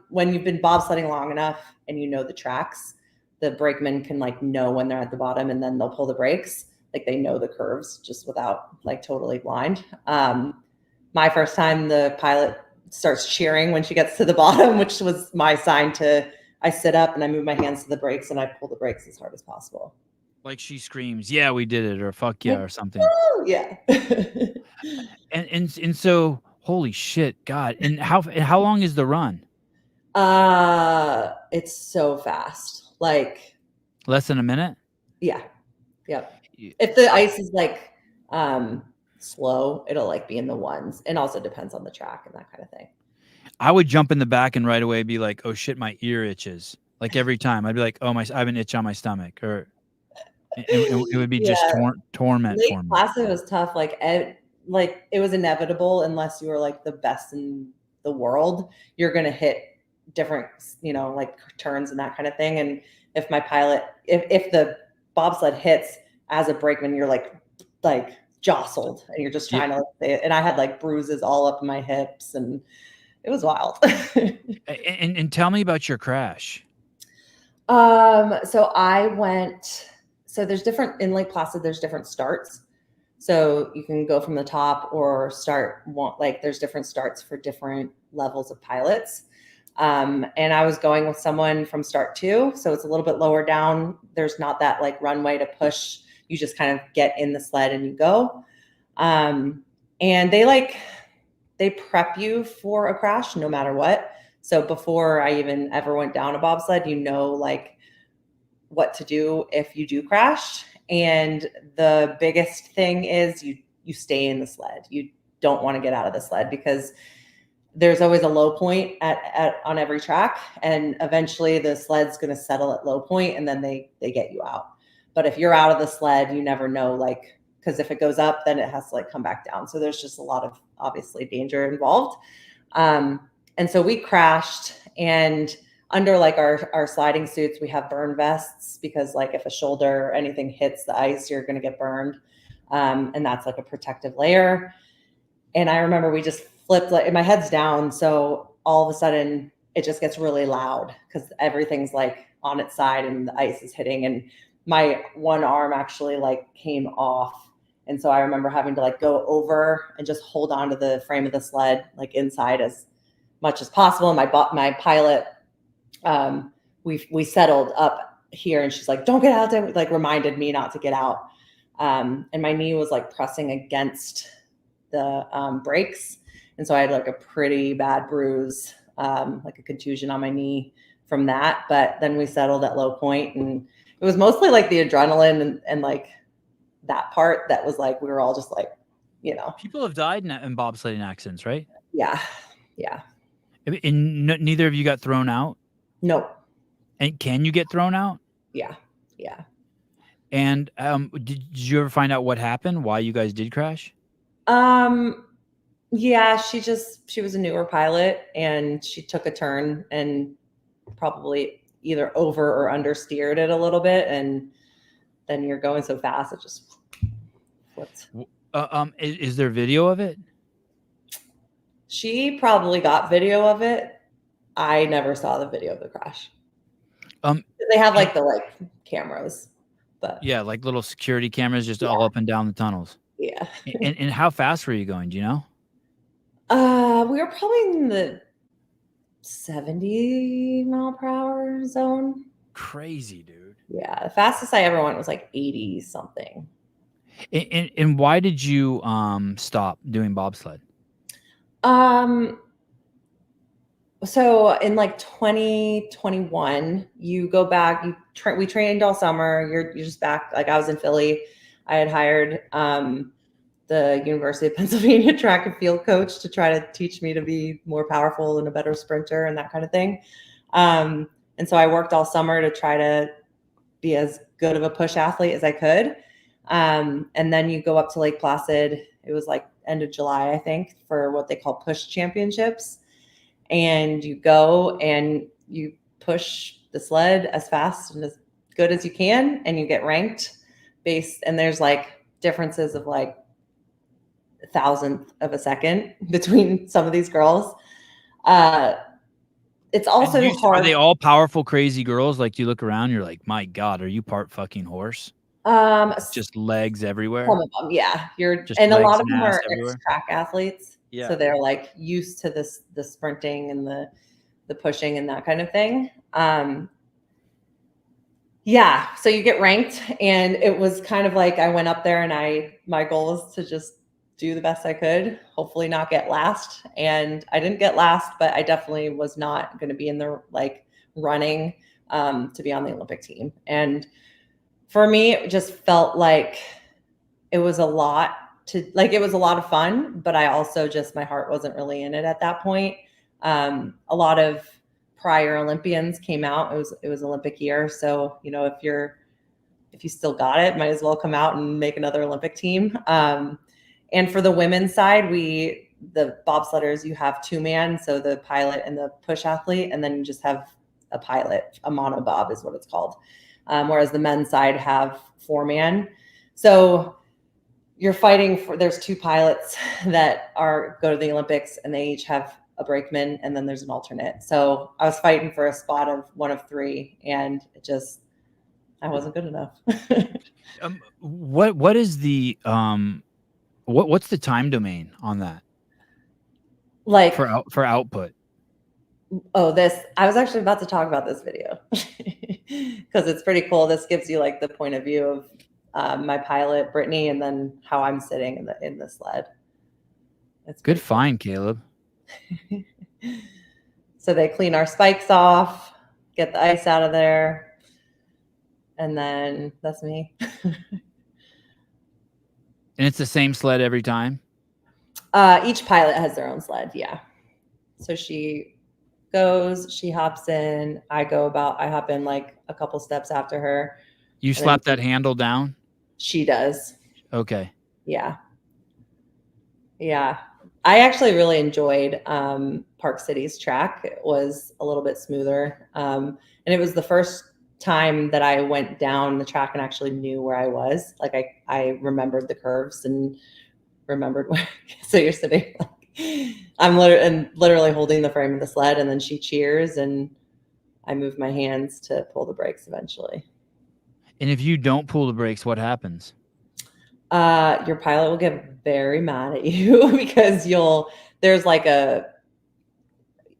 when you've been bobsledding long enough and you know the tracks, the brakeman can like know when they're at the bottom and then they'll pull the brakes. Like they know the curves just without like totally blind. My first time, the pilot starts cheering when she gets to the bottom, which was my sign I sit up and I move my hands to the brakes and I pull the brakes as hard as possible. Like she screams, "Yeah, we did it," or "Fuck yeah," or something. Oh, yeah. and so, holy shit, God! And how long is the run? It's so fast. Like less than a minute. Yeah. Yep. If the ice is like slow, it'll like be in the ones, and also depends on the track and that kind of thing. I would jump in the back and right away be like, "Oh shit, my ear itches." Like every time, I'd be like, "Oh I have an itch on my stomach," or it would be just torment Late for me. Placid was tough. Like it was inevitable unless you were like the best in the world. You're gonna hit different, like turns and that kind of thing. And if the bobsled hits as a brakeman, you're like jostled and you're just trying to and I had like bruises all up my hips and it was wild. and tell me about your crash. So there's different in Lake Placid, there's different starts. So you can go from the top or there's different starts for different levels of pilots. And I was going with someone from start 2. So it's a little bit lower down. There's not that like runway to push. You just kind of get in the sled and you go. And they prep you for a crash no matter what. So before I even ever went down a bobsled, like what to do if you do crash. And the biggest thing is you stay in the sled. You don't want to get out of the sled because there's always a low point on every track. And eventually the sled's going to settle at low point and then they get you out. But if you're out of the sled, you never know, because if it goes up, then it has to come back down. So there's just a lot of obviously danger involved. And so we crashed, and under our sliding suits, we have burn vests because if a shoulder or anything hits the ice, you're going to get burned. And that's a protective layer. And I remember we just flipped, my head's down. So all of a sudden it just gets really loud because everything's on its side and the ice is hitting. And my one arm actually came off. And so I remember having to go over and just hold on to the frame of the sled, inside as much as possible. And my pilot, we settled up here and she's like, "Don't get out there," reminded me not to get out. And my knee was pressing against the brakes. And so I had a pretty bad bruise, a contusion on my knee from that. But then we settled at low point, and it was mostly the adrenaline and that part that was we were all just People have died in bobsledding accidents, right? Yeah. And neither of you got thrown out? Nope. And can you get thrown out? Yeah. And did you ever find out what happened? Why you guys did crash? Yeah, she was a newer pilot and she took a turn and probably either over or understeered it a little bit, and then you're going so fast it just flipped. Is there video of it? She probably got video of it. I never saw the video of the crash. They have like the cameras, but yeah, like little security cameras just yeah. all up and down the tunnels. Yeah. And how fast were you going? Do you know? We were probably in the 70 mph zone. Crazy, dude. Yeah, the fastest I ever went was like 80 something. And why did you stop doing bobsled? So in like 2021, you go back. We trained all summer. You're just back. Like I was in Philly. I had hired the University of Pennsylvania track and field coach to try to teach me to be more powerful and a better sprinter and that kind of thing. And so I worked all summer to try to be as good of a push athlete as I could. And then you go up to Lake Placid. It was like end of July, I think, for what they call push championships. And you go and you push the sled as fast and as good as you can, and you get ranked based. And there's like differences of like a thousandth of a second between some of these girls. It's also hard. Are they all powerful, crazy girls? Like you look around, you're like, my God, are you part fucking horse? Just legs everywhere. Some of them, yeah. Just and a legs lot of and them ass are everywhere. ex-track athletes, Yeah. so they're like used to the sprinting and the pushing and that kind of thing. Yeah, so you get ranked, and it was kind of like I went up there, and my goal was to just do the best I could, hopefully not get last. And I didn't get last, but I definitely was not going to be in the running to be on the Olympic team. And for me, it just felt like it was a lot it was a lot of fun, but I also just, my heart wasn't really in it at that point. A lot of prior Olympians came out. It was Olympic year. So, if you still got it, might as well come out and make another Olympic team. And for the women's side, the bobsledders, you have 2-man. So the pilot and the push athlete, and then you just have a pilot, a monobob is what it's called. Whereas the men's side have 4-man. So you're fighting there's 2 pilots that go to the Olympics, and they each have a brakeman, and then there's an alternate. So I was fighting for a spot of one of 3, and I wasn't good enough. What is the what's the time domain on that? Like for output? Oh, I was actually about to talk about this video because it's pretty cool. This gives you like the point of view of my pilot, Brittany, and then how I'm sitting in the sled. It's good find, Caleb. So they clean our spikes off, get the ice out of there, and then that's me. And it's the same sled every time? Each pilot has their own sled, yeah. So she goes, she hops in, I hop in like a couple steps after her. You slap that handle down? She does. Okay. Yeah. Yeah. I actually really enjoyed Park City's track. It was a little bit smoother. And it was the first time that I went down the track and actually knew where I was. Like I remembered the curves and remembered where. So you're sitting I'm literally holding the frame of the sled, and then she cheers, and I move my hands to pull the brakes eventually. And if you don't pull the brakes, what happens? Your pilot will get very mad at you because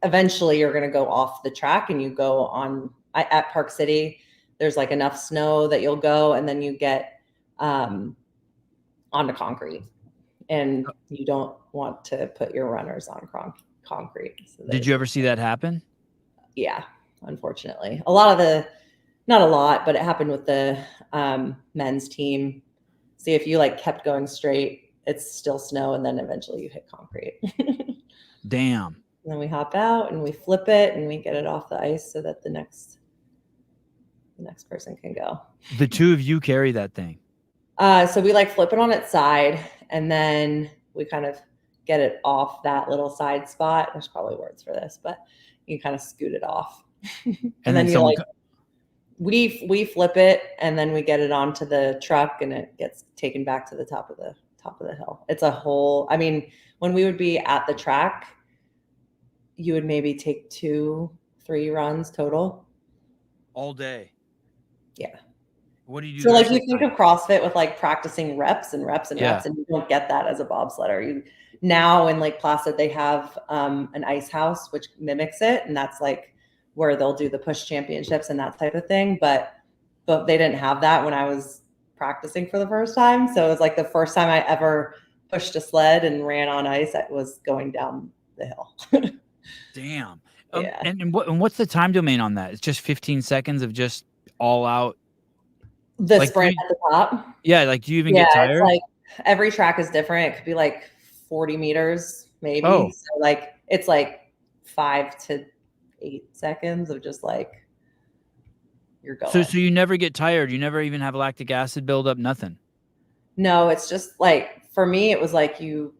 eventually you're going to go off the track, and you go on at Park City. There's like enough snow that you'll go, and then you get onto concrete, and you don't want to put your runners on concrete. So did you ever see that happen? Yeah, unfortunately. Not a lot, but it happened with the men's team. See, if you kept going straight, it's still snow, and then eventually you hit concrete. Damn. And then we hop out and we flip it and we get it off the ice so that the next person can go. The 2 of you carry that thing. So we flip it on its side, and then we kind of get it off that little side spot. There's probably words for this, but you kind of scoot it off. and then we flip it and then we get it onto the truck and it gets taken back to the top of the hill. It's a whole, I mean, when we would be at the track, you would maybe take 2-3 runs total. All day. Yeah. What do you do? So like you think of CrossFit with like practicing reps and reps and Yeah. reps, and you don't get that as a bobsledder. You now in Lake Placid they have an ice house which mimics it, and that's like where they'll do the push championships and that type of thing. But they didn't have that when I was practicing for the first time. So it was like the first time I ever pushed a sled and ran on ice. I was going down the hill. Damn. Yeah. And what's the time domain on that? It's just 15 seconds of just all out. The Like, sprint at the top. Yeah, like do you even get tired? It's like every track is different. It could be like 40 meters, maybe. Oh. So like it's like 5 to 8 seconds of just like you're going. So you never get tired. You never even have lactic acid buildup, nothing. No, it's just like for me, it was like you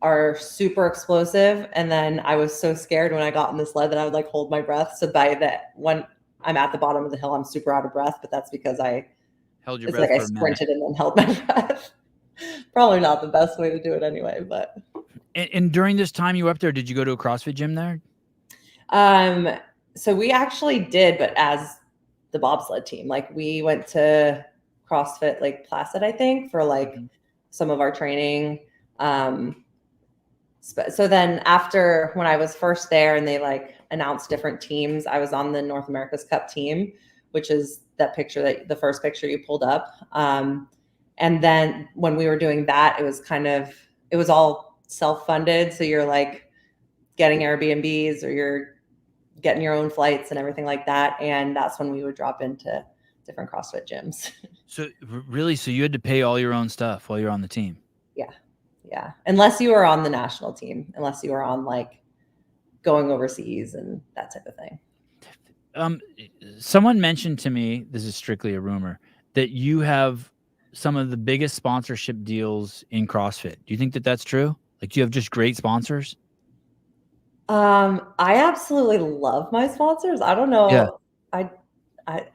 are super explosive. And then I was so scared when I got in the sled that I would like hold my breath. So by that, when I'm at the bottom of the hill, I'm super out of breath, but that's because I held your breath. Like I sprinted and then held my breath. Probably not the best way to do it anyway, but. And during this time you were up there, did you go to a CrossFit gym there? So we actually did, but as the bobsled team, like we went to CrossFit Lake Placid, I think, for like some of our training. So then after when I was first there and they like announced different teams, I was on the North America's Cup team, which is that picture the first picture you pulled up. And then when we were doing that, it was all self-funded. So you're like getting Airbnbs or you're getting your own flights and everything like that. And that's when we would drop into different CrossFit gyms. So really, so you had to pay all your own stuff while you're on the team? Yeah. Yeah. Unless you were on the national team, unless you were on like going overseas and that type of thing. Someone mentioned to me, this is strictly a rumor, that you have some of the biggest sponsorship deals in CrossFit. Do you think that that's true? Like, do you have just great sponsors? I absolutely love my sponsors. I don't know. Yeah. I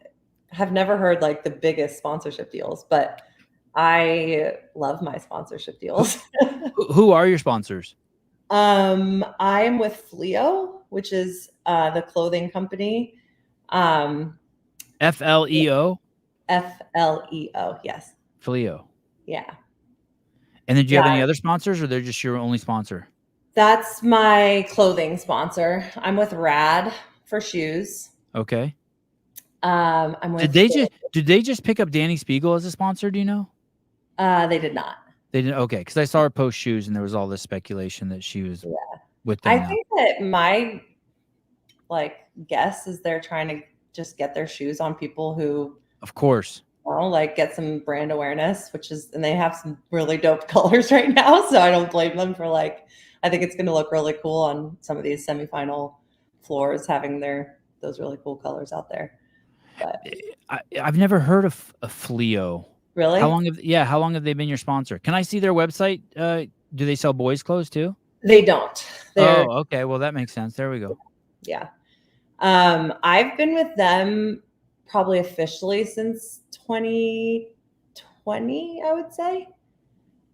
have never heard like the biggest sponsorship deals, but I love my sponsorship deals. Who are your sponsors? I'm with Fleo, which is the clothing company. FLEO? FLEO, yes. Fleo. Yeah. And then do you have any other sponsors, or they're just your only sponsor? That's my clothing sponsor. I'm with Rad for shoes. Okay. I'm with did they just pick up Danny Spiegel as a sponsor, do you know? They did not. They didn't. Okay, because I saw her post shoes and there was all this speculation that she was with them. I think that my like guess is they're trying to just get their shoes on people who, of course, like get some brand awareness, and they have some really dope colors right now. So I don't blame them for like, I think it's going to look really cool on some of these semifinal floors, having those really cool colors out there. But I've never heard of a Fleo. Really? How long have they been your sponsor? Can I see their website? Do they sell boys' clothes too? They don't. Okay. Well, that makes sense. There we go. Yeah. I've been with them probably officially since 2020, I would say.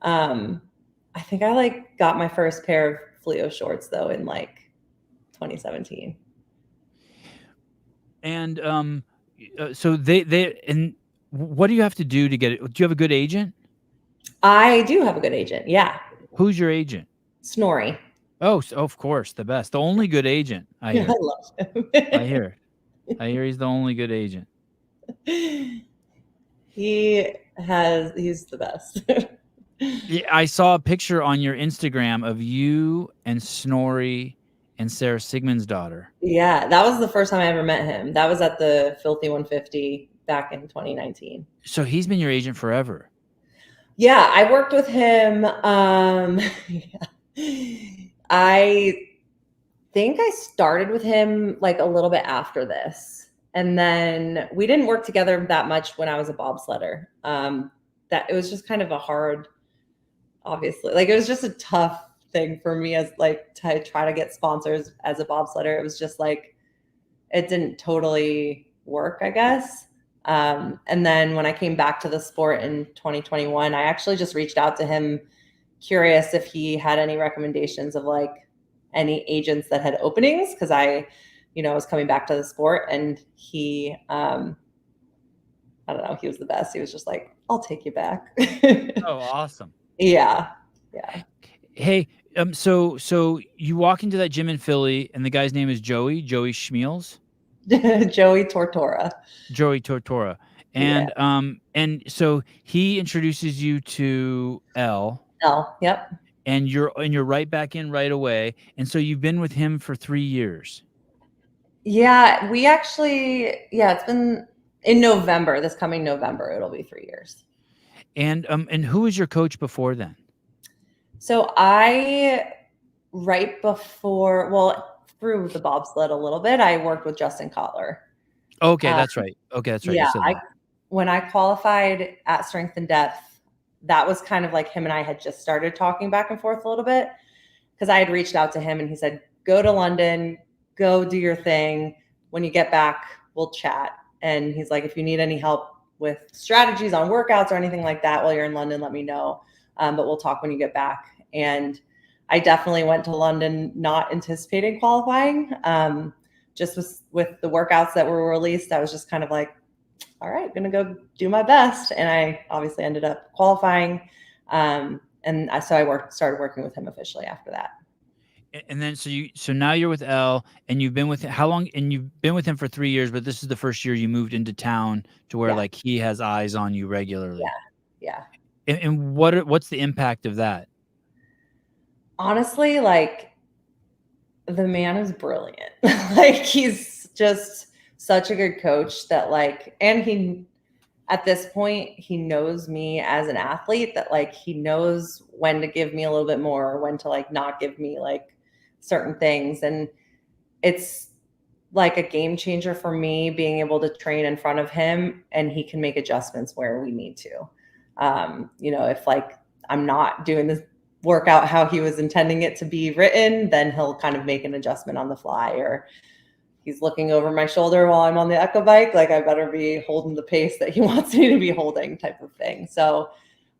I think I like got my first pair of Fleo shorts though in like 2017. And so and what do you have to do to get it? Do you have a good agent? I do have a good agent. Yeah. Who's your agent? Snorri. Oh, of course, the best, the only good agent. I hear. I love him. I hear he's the only good agent. He's the best. Yeah, I saw a picture on your Instagram of you and Snorri and Sarah Sigmund's daughter. Yeah, that was the first time I ever met him. That was at the Filthy 150 back in 2019. So he's been your agent forever. Yeah, I worked with him. I think I started with him like a little bit after this. And then we didn't work together that much when I was a bobsledder. That it was just kind of a hard, obviously, like it was just a tough thing for me as like to try to get sponsors as a bobsledder. It was just like, it didn't totally work, I guess. And then when I came back to the sport in 2021, I actually just reached out to him, curious if he had any recommendations of like any agents that had openings, because I, was coming back to the sport, and he, I don't know, he was the best. He was just like, I'll take you back. Oh, awesome. Yeah. Yeah. Hey, so you walk into that gym in Philly, and the guy's name is Joey Schmeels, Joey Tortora. Joey Tortora, Yeah. and so he introduces you to L, Oh, yep. and you're right back in right away, and so you've been with him for 3 years. Yeah, we actually, it's been in November, this coming November, it'll be 3 years. And who was your coach before then? So right before, well, through the bobsled a little bit, I worked with Justin Kotler. Okay, that's right. Okay, that's right. Yeah, You said that. when I qualified at Strength and Depth, that was kind of like him and I had just started talking back and forth a little bit, because I had reached out to him and he said, go to London, go do your thing. When you get back, we'll chat. And he's like, if you need any help with strategies on workouts or anything like that while you're in London, let me know. But we'll talk when you get back. And I definitely went to London not anticipating qualifying. Just with the workouts that were released, I was just kind of like, all right, going to go do my best. And I obviously ended up qualifying. And I started working with him officially after that. And then so now you're with L, and you've been with how long? And you've been with him for 3 years, but this is the first year you moved into town to where like he has eyes on you regularly. Yeah. And what's the impact of that? Honestly, like, the man is brilliant. Like, he's just such a good coach that like, and he, at this point, he knows me as an athlete, that like he knows when to give me a little bit more, or when to like not give me like certain things. And it's like a game changer for me being able to train in front of him, and he can make adjustments where we need to. If like I'm not doing this workout how he was intending it to be written, then he'll kind of make an adjustment on the fly. Or he's looking over my shoulder while I'm on the echo bike, like I better be holding the pace that he wants me to be holding, type of thing. So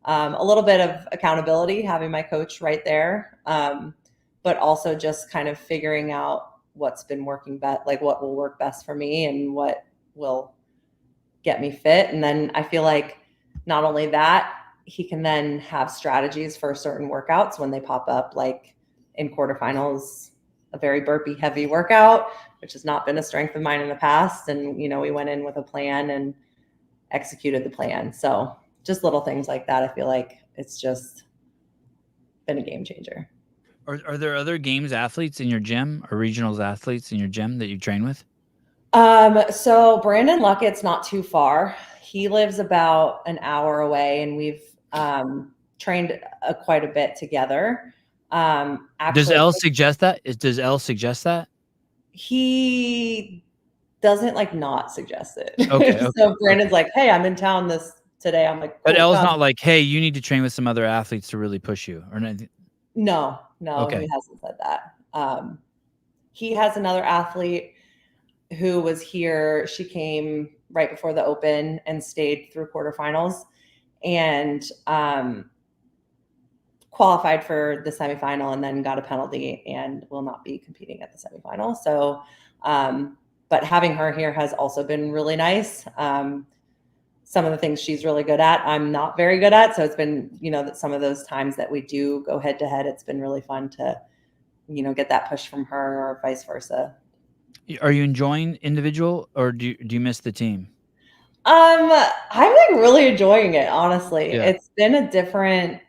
a little bit of accountability, having my coach right there, but also just kind of figuring out what's been working best, like what will work best for me and what will get me fit. And then I feel like not only that, he can then have strategies for certain workouts when they pop up, like in quarterfinals, a very burpee heavy workout, which has not been a strength of mine in the past. And, we went in with a plan and executed the plan. So just little things like that. I feel like it's just been a game changer. Are there other games athletes in your gym, or regionals athletes in your gym that you train with? So Brandon Luckett's not too far. He lives about an hour away, and we've trained quite a bit together. Does L suggest that? Does L suggest that? He doesn't like not suggest it. Okay. So Brandon's like, hey, I'm in town today. I'm like, cool, but L's not like, hey, you need to train with some other athletes to really push you, or anything. No, Okay. He hasn't said that. He has another athlete who was here. She came right before the Open and stayed through quarterfinals, and qualified for the semifinal, and then got a penalty and will not be competing at the semifinal. So, but having her here has also been really nice. Some of the things she's really good at, I'm not very good at. So it's been, that some of those times that we do go head to head, it's been really fun to, get that push from her, or vice versa. Are you enjoying individual, or do you miss the team? I'm like really enjoying it, honestly. Yeah. It's been a different,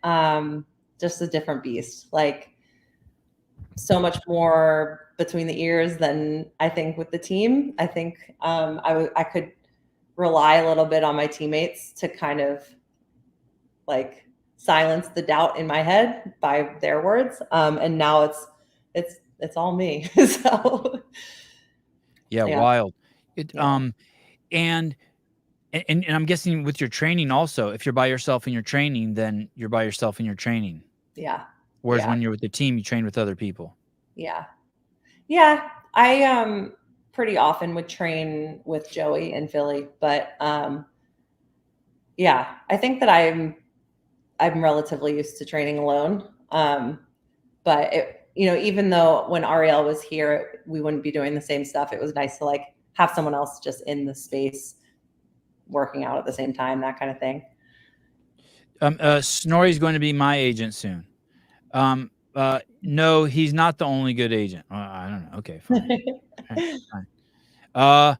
just a different beast. Like, so much more between the ears than I think with the team. I think I could rely a little bit on my teammates to kind of like silence the doubt in my head by their words. And now it's all me. So Yeah, wild. And I'm guessing with your training also, if you're by yourself in your training, then you're by yourself in your training. Yeah. Whereas when you're with the team, you train with other people. Yeah. Yeah. pretty often would train with Joey in Philly, but yeah, I think that I'm relatively used to training alone. But it, even though when Ariel was here, we wouldn't be doing the same stuff. It was nice to like have someone else just in the space working out at the same time, that kind of thing. Snorri's going to be my agent soon. No, he's not the only good agent. I don't know. Okay, fine. Fine.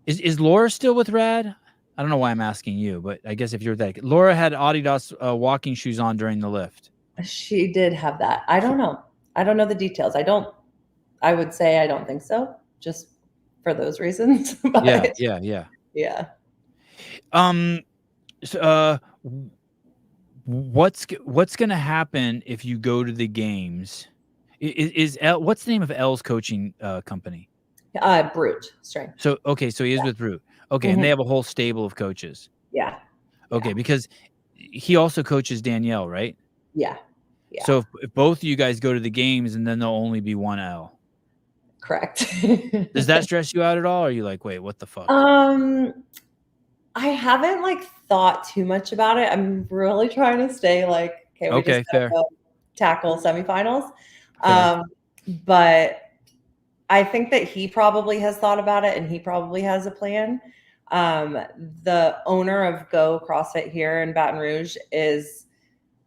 Is Laura still with Rad? I don't know why I'm asking you, but I guess if you're that, Laura had Adidas walking shoes on during the lift. She did have that. I don't know. I don't know the details. I would say I don't think so, just for those reasons. But Yeah. So, what's gonna happen if you go to the games? Is what's the name of L's coaching company? Brute Strength. So he is with Brute. Okay, and they have a whole stable of coaches. Yeah. Okay, because he also coaches Danielle, right? Yeah. So if both of you guys go to the games, and then there'll only be one L. Correct. Does that stress you out at all? Or are you like, wait, what the fuck? I haven't like thought too much about it. I'm really trying to stay like, okay, we just gotta go tackle semifinals. But I think that he probably has thought about it and he probably has a plan. The owner of Go CrossFit here in Baton Rouge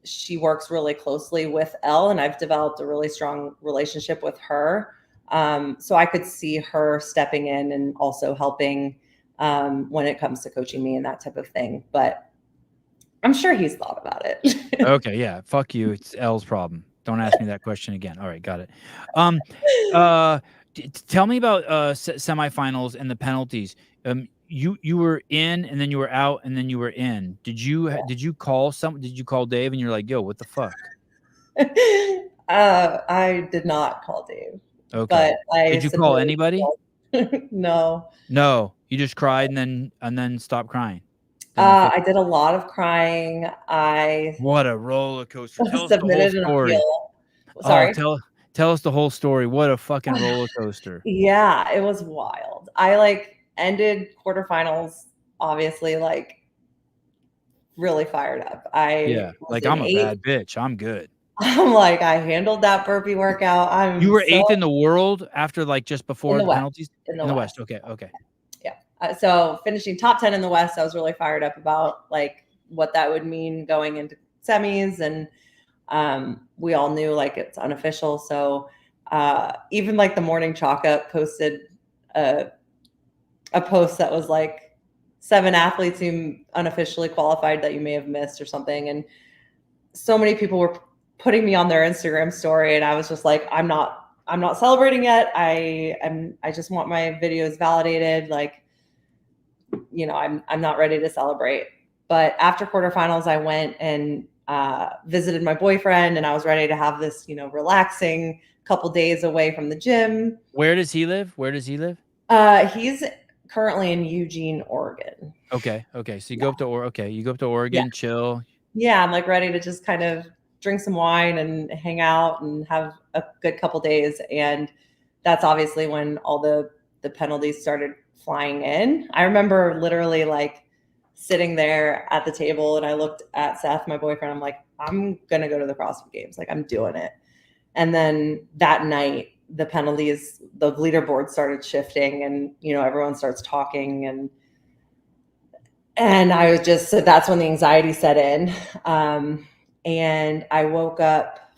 she works really closely with Elle, and I've developed a really strong relationship with her. So I could see her stepping in and also helping when it comes to coaching me and that type of thing. But I'm sure he's thought about it. Okay, yeah. Fuck you. It's L's problem. Don't ask me that question again. All right, got it. Tell me about semifinals and the penalties. You were in, and then you were out, and then you were in. Did you call Did you call Dave and you're like, yo, what the fuck? I did not call Dave. Okay. But did you call anybody? No. No. You just cried and then stopped crying. I did a lot of crying. What a roller coaster. Tell us the submitted whole an story. appeal. Sorry. Tell us the whole story. What a fucking roller coaster. Yeah, it was wild. I like ended quarterfinals, obviously, like really fired up. I'm a bad bitch. I'm good. I'm like, I handled that burpee workout. You were 8th in the world after like just before the penalties? In the West. Okay. Yeah. So finishing top 10 in the West, I was really fired up about like what that would mean going into semis. And we all knew like it's unofficial. So even like the morning chalk up posted a post that was like 7 athletes who unofficially qualified that you may have missed or something. And so many people were putting me on their Instagram story. And I was just like, I'm not celebrating yet. I just want my videos validated. Like, I'm not ready to celebrate. But after quarterfinals, I went and visited my boyfriend, and I was ready to have this, relaxing couple days away from the gym. Where does he live? He's currently in Eugene, Oregon. Okay. So you go up to Oregon, chill. Yeah, I'm like ready to just kind of drink some wine and hang out and have a good couple days. And that's obviously when all the penalties started flying in. I remember literally like sitting there at the table and I looked at Seth, my boyfriend. I'm like, I'm going to go to the CrossFit Games. Like I'm doing it. And then that night, the penalties, the leaderboard started shifting and, everyone starts talking and I was just, so that's when the anxiety set in. And I woke up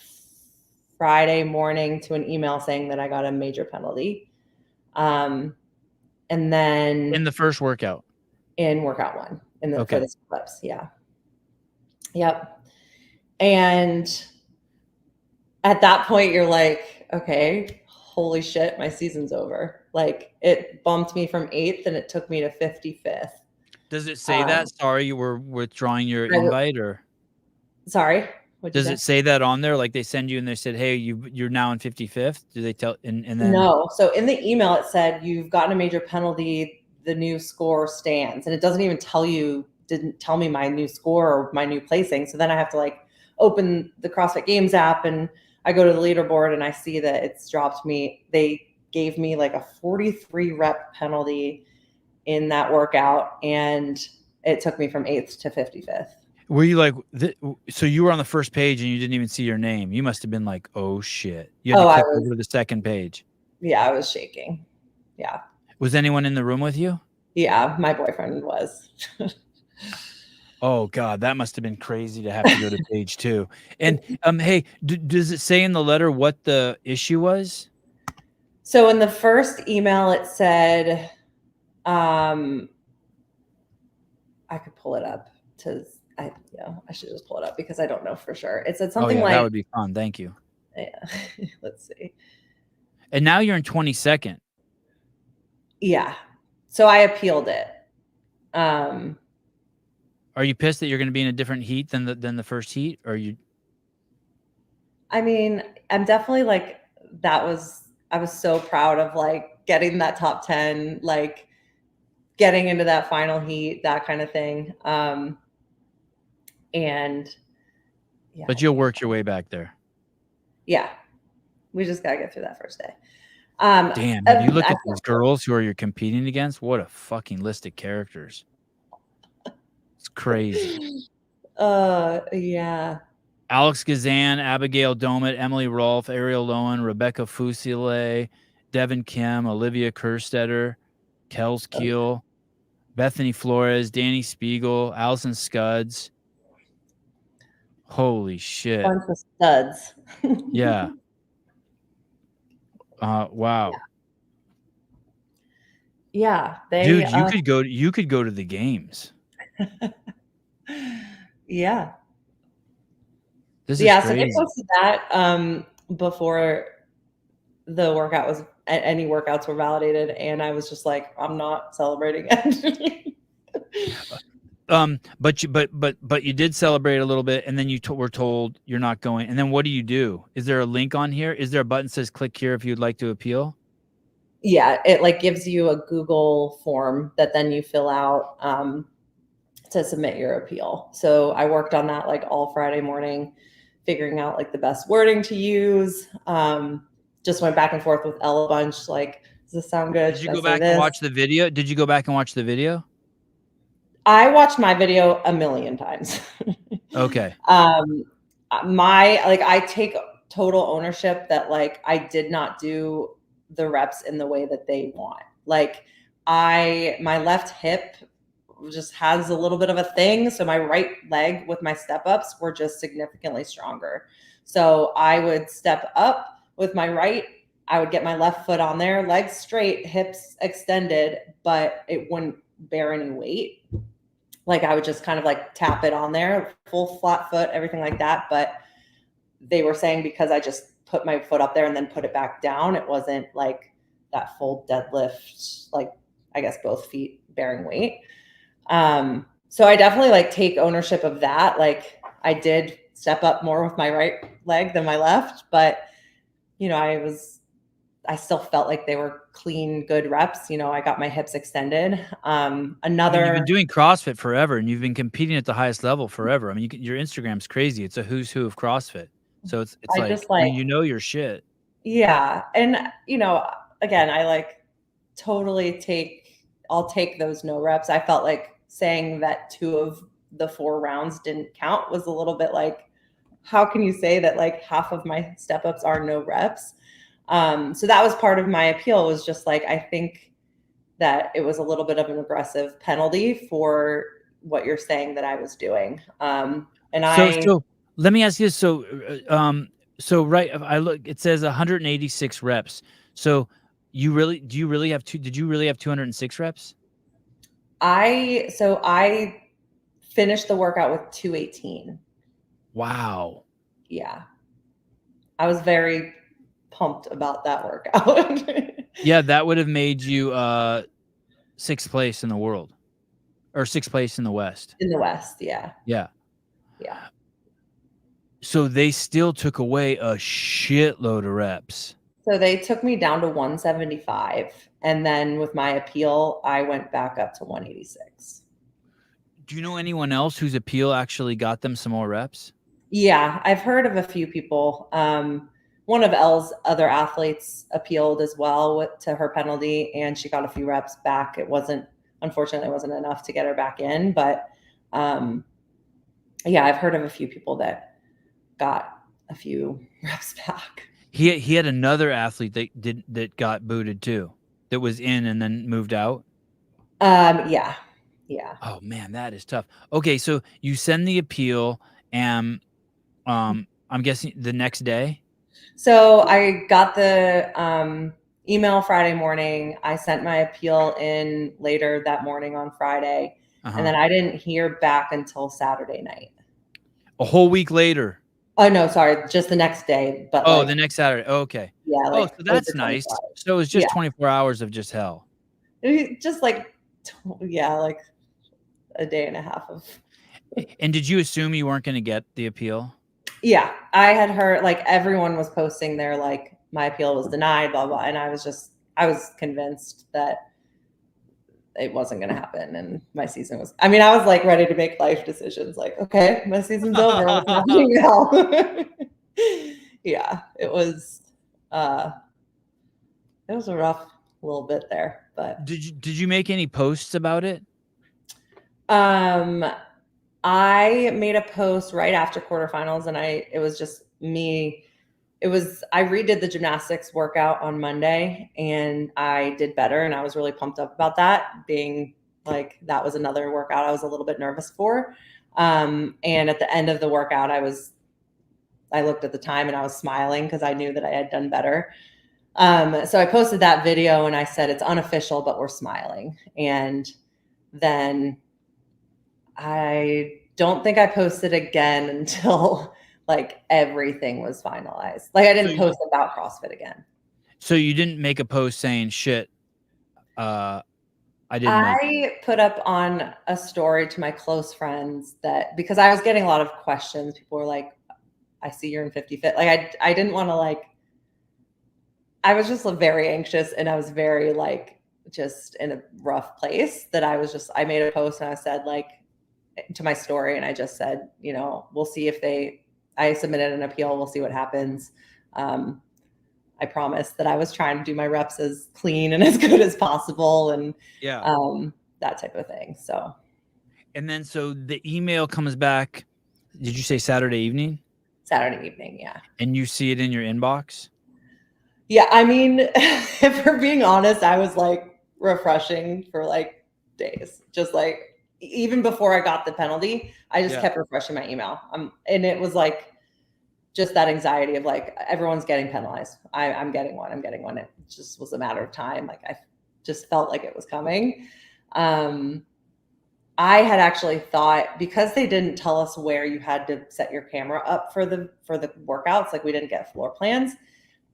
Friday morning to an email saying that I got a major penalty. And then in the first workout, in workout 1 for the clips. Yeah. Yep. And at that point you're like, okay, holy shit, my season's over. Like it bumped me from 8th and it took me to 55th. Does it say that? Sorry, you were withdrawing your invite, or? Sorry. Does it say that on there? Like they send you and they said, "Hey, you're now in 55th." Do they tell? And then no. So in the email it said you've gotten a major penalty. The new score stands, and it doesn't even didn't tell me my new score or my new placing. So then I have to like open the CrossFit Games app and I go to the leaderboard and I see that it's dropped me. They gave me like a 43 rep penalty in that workout, and it took me from 8th to 55th. Were you like, so you were on the first page and you didn't even see your name? You must have been like, oh shit. You had to click over to the second page. Yeah, I was shaking. Yeah. Was anyone in the room with you? Yeah, my boyfriend was. Oh God, that must have been crazy to have to go to page 2. And hey, does it say in the letter what the issue was? So in the first email, it said, I could pull it up I should just pull it up because I don't know for sure. It said something like, that would be fun. Thank you. Yeah, let's see. And now you're in 22nd. Yeah. So I appealed it. Are you pissed that you're going to be in a different heat than the first heat? Or you? I mean, I'm definitely like, I was so proud of like getting that top 10, like getting into that final heat, that kind of thing. And yeah. But you'll work your way back there. Yeah. We just got to get through that first day. Damn, have you looked at these girls who you're competing against? What a fucking list of characters. It's crazy. Yeah. Alex Gazan, Abigail Domit, Emily Rolfe, Ariel Lowen, Rebecca Fusile, Devin Kim, Olivia Kerstetter, Kels Kiel, Bethany Flores, Danny Spiegel, Allison Scuds. Holy shit. Bunch of studs. Yeah. Wow. Yeah. Dude, you could go to the games. Yeah. This is crazy. So they posted that before the workout was any workouts were validated, and I was just like, I'm not celebrating it. But you did celebrate a little bit, and then you were told you're not going. And then what do? Is there a link on here? Is there a button that says click here if you'd like to appeal? Yeah, it like gives you a Google form that then you fill out to submit your appeal. So I worked on that like all Friday morning, figuring out like the best wording to use. Just went back and forth with Elle a bunch. Like, does this sound good? Did you go back and watch the video? Did you go back and watch the video? I watched my video a million times. Okay. I take total ownership that like I did not do the reps in the way that they want. Like my left hip just has a little bit of a thing. So my right leg with my step ups were just significantly stronger. So I would step up with my right. I would get my left foot on there, legs straight, hips extended, but it wouldn't bear any weight. Like I would just kind of like tap it on there, full flat foot, everything like that. But they were saying because I just put my foot up there and then put it back down, it wasn't like that full deadlift, like I guess both feet bearing weight. So I definitely like take ownership of that. Like I did step up more with my right leg than my left, but I still felt like they were clean, good reps. I got my hips extended. You've been doing CrossFit forever, and you've been competing at the highest level forever. I mean, your Instagram's crazy. It's a who's who of CrossFit. So it's like your shit. Yeah. And, again, I like totally I'll take those no reps. I felt like saying that 2 of the 4 rounds didn't count was a little bit like, how can you say that like half of my step ups are no reps? So that was part of my appeal, was just like, I think that it was a little bit of an aggressive penalty for what you're saying that I was doing. So let me ask you this. So right, I look, it says 186 reps. So did you really have 206 reps? I finished the workout with 218. Wow. Yeah. I was very pumped about that workout. Yeah, that would have made you 6th place in the world, or 6th place in the West. In the West, yeah. Yeah. Yeah. So they still took away a shitload of reps. So they took me down to 175, and then with my appeal, I went back up to 186. Do you know anyone else whose appeal actually got them some more reps? Yeah, I've heard of a few people. one of Elle's other athletes appealed as well to her penalty, and she got a few reps back. Unfortunately, it wasn't enough to get her back in, but yeah, I've heard of a few people that got a few reps back. He had another athlete that got booted too, that was in and then moved out. Yeah. Oh man, that is tough. Okay, so you send the appeal, and I'm guessing the next day. So I got the email Friday morning. I sent my appeal in later that morning on Friday, and then I didn't hear back until Saturday night. A whole week later. Oh no, sorry, just the next day. But the next Saturday. Okay. Yeah. So that's nice. So it was just 24 hours of just hell. Just like like a day and a half of. And did you assume you weren't going to get the appeal? Yeah, I had heard, like, everyone was posting their, like, my appeal was denied, blah, blah. And I was convinced that it wasn't going to happen. And my season was, I was like ready to make life decisions. Like, okay, my season's over. What's happening now? Yeah, it was a rough little bit there, but. Did you make any posts about it? I made a post right after quarterfinals, and it was just me. I redid the gymnastics workout on Monday, and I did better, and I was really pumped up about that, being like, that was another workout I was a little bit nervous for. And at the end of the workout, I looked at the time and I was smiling because I knew that I had done better. So I posted that video and I said, it's unofficial, but we're smiling. And then I don't think I posted again until like everything was finalized. Like, I didn't post about CrossFit again. So you didn't make a post saying shit. I put up on a story to my close friends that, because I was getting a lot of questions. People were like, I see you're in 50 Fit. Like, I didn't want to, like, I was just very anxious, and I was very, like, just in a rough place that I made a post and I said, like, to my story, and I just said, we'll see if I submitted an appeal. We'll see what happens. I promised that I was trying to do my reps as clean and as good as possible, and that type of thing. So, and then so the email comes back. Did you say Saturday evening? Saturday evening, yeah. And you see it in your inbox? Yeah, if we're being honest, I was like refreshing for like days, just like even before I got the penalty, I just kept refreshing my email. And it was like just that anxiety of like, everyone's getting penalized. I'm getting one. It just was a matter of time. Like, I just felt like it was coming. I had actually thought, because they didn't tell us where you had to set your camera up for the workouts, like we didn't get floor plans.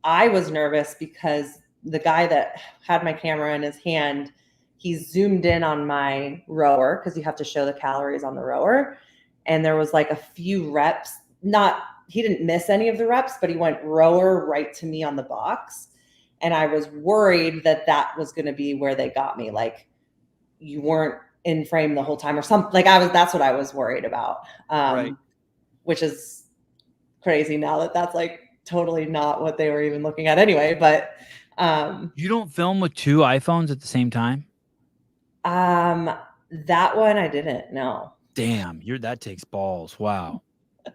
I was nervous because the guy that had my camera in his hand, he zoomed in on my rower, because you have to show the calories on the rower. And there was like a few reps, he didn't miss any of the reps, but he went rower right to me on the box. And I was worried that was going to be where they got me. Like, you weren't in frame the whole time or something. Like, that's what I was worried about. Right. Which is crazy now that that's like totally not what they were even looking at anyway. But you don't film with two iPhones at the same time? That one I didn't. No. Damn, that takes balls. Wow.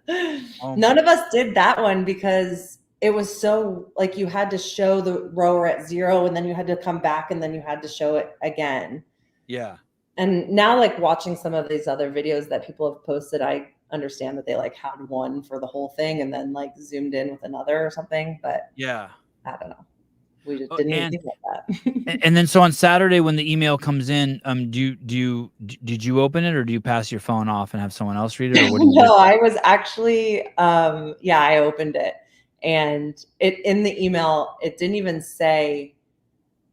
None of us did that one because it was so, like, you had to show the rower at 0, and then you had to come back, and then you had to show it again. Yeah. And now, like, watching some of these other videos that people have posted, I understand that they like had one for the whole thing and then like zoomed in with another or something. But yeah, I don't know. We just didn't even think like that. And then so on Saturday when the email comes in, did you open it, or do you pass your phone off and have someone else read it? Or what do you No, I was actually I opened it, and in the email it didn't even say,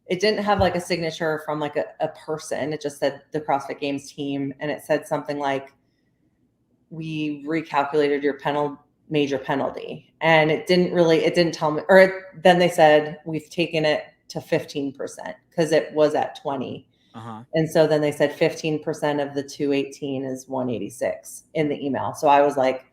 it didn't have like a signature from like a person. It just said the CrossFit Games team, and it said something like, we recalculated your major penalty. And it didn't tell me, then they said, we've taken it to 15% because it was at 20. And so then they said 15% of the 218 is 186 in the email. So I was like,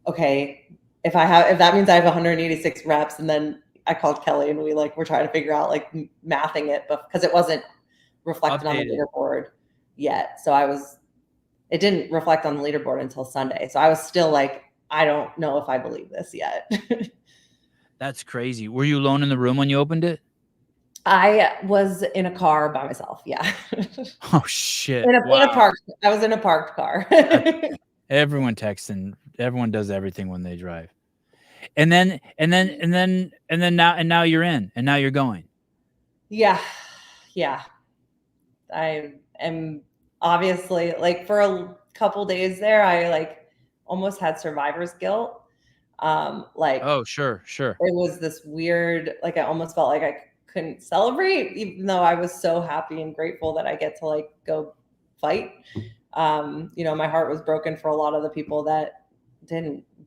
okay, if that means I have 186 reps, and then I called Kelly and we're trying to figure out like mathing it, but because it wasn't reflected on the Updated. leaderboard yet. So it didn't reflect on the leaderboard until Sunday. So I was still like, I don't know if I believe this yet. That's crazy. Were you alone in the room when you opened it? I was in a car by myself. Yeah. Oh shit. In a Wow. park. I was in a parked car. Everyone texting. Everyone does everything when they drive. And then now you're in, and now you're going. Yeah. Yeah. I am obviously like for a couple days there, I like almost had survivor's guilt. Like Oh, sure. it was this weird, like I almost felt like I couldn't celebrate, even though I was so happy and grateful that I get to like go fight. My heart was broken for a lot of the people that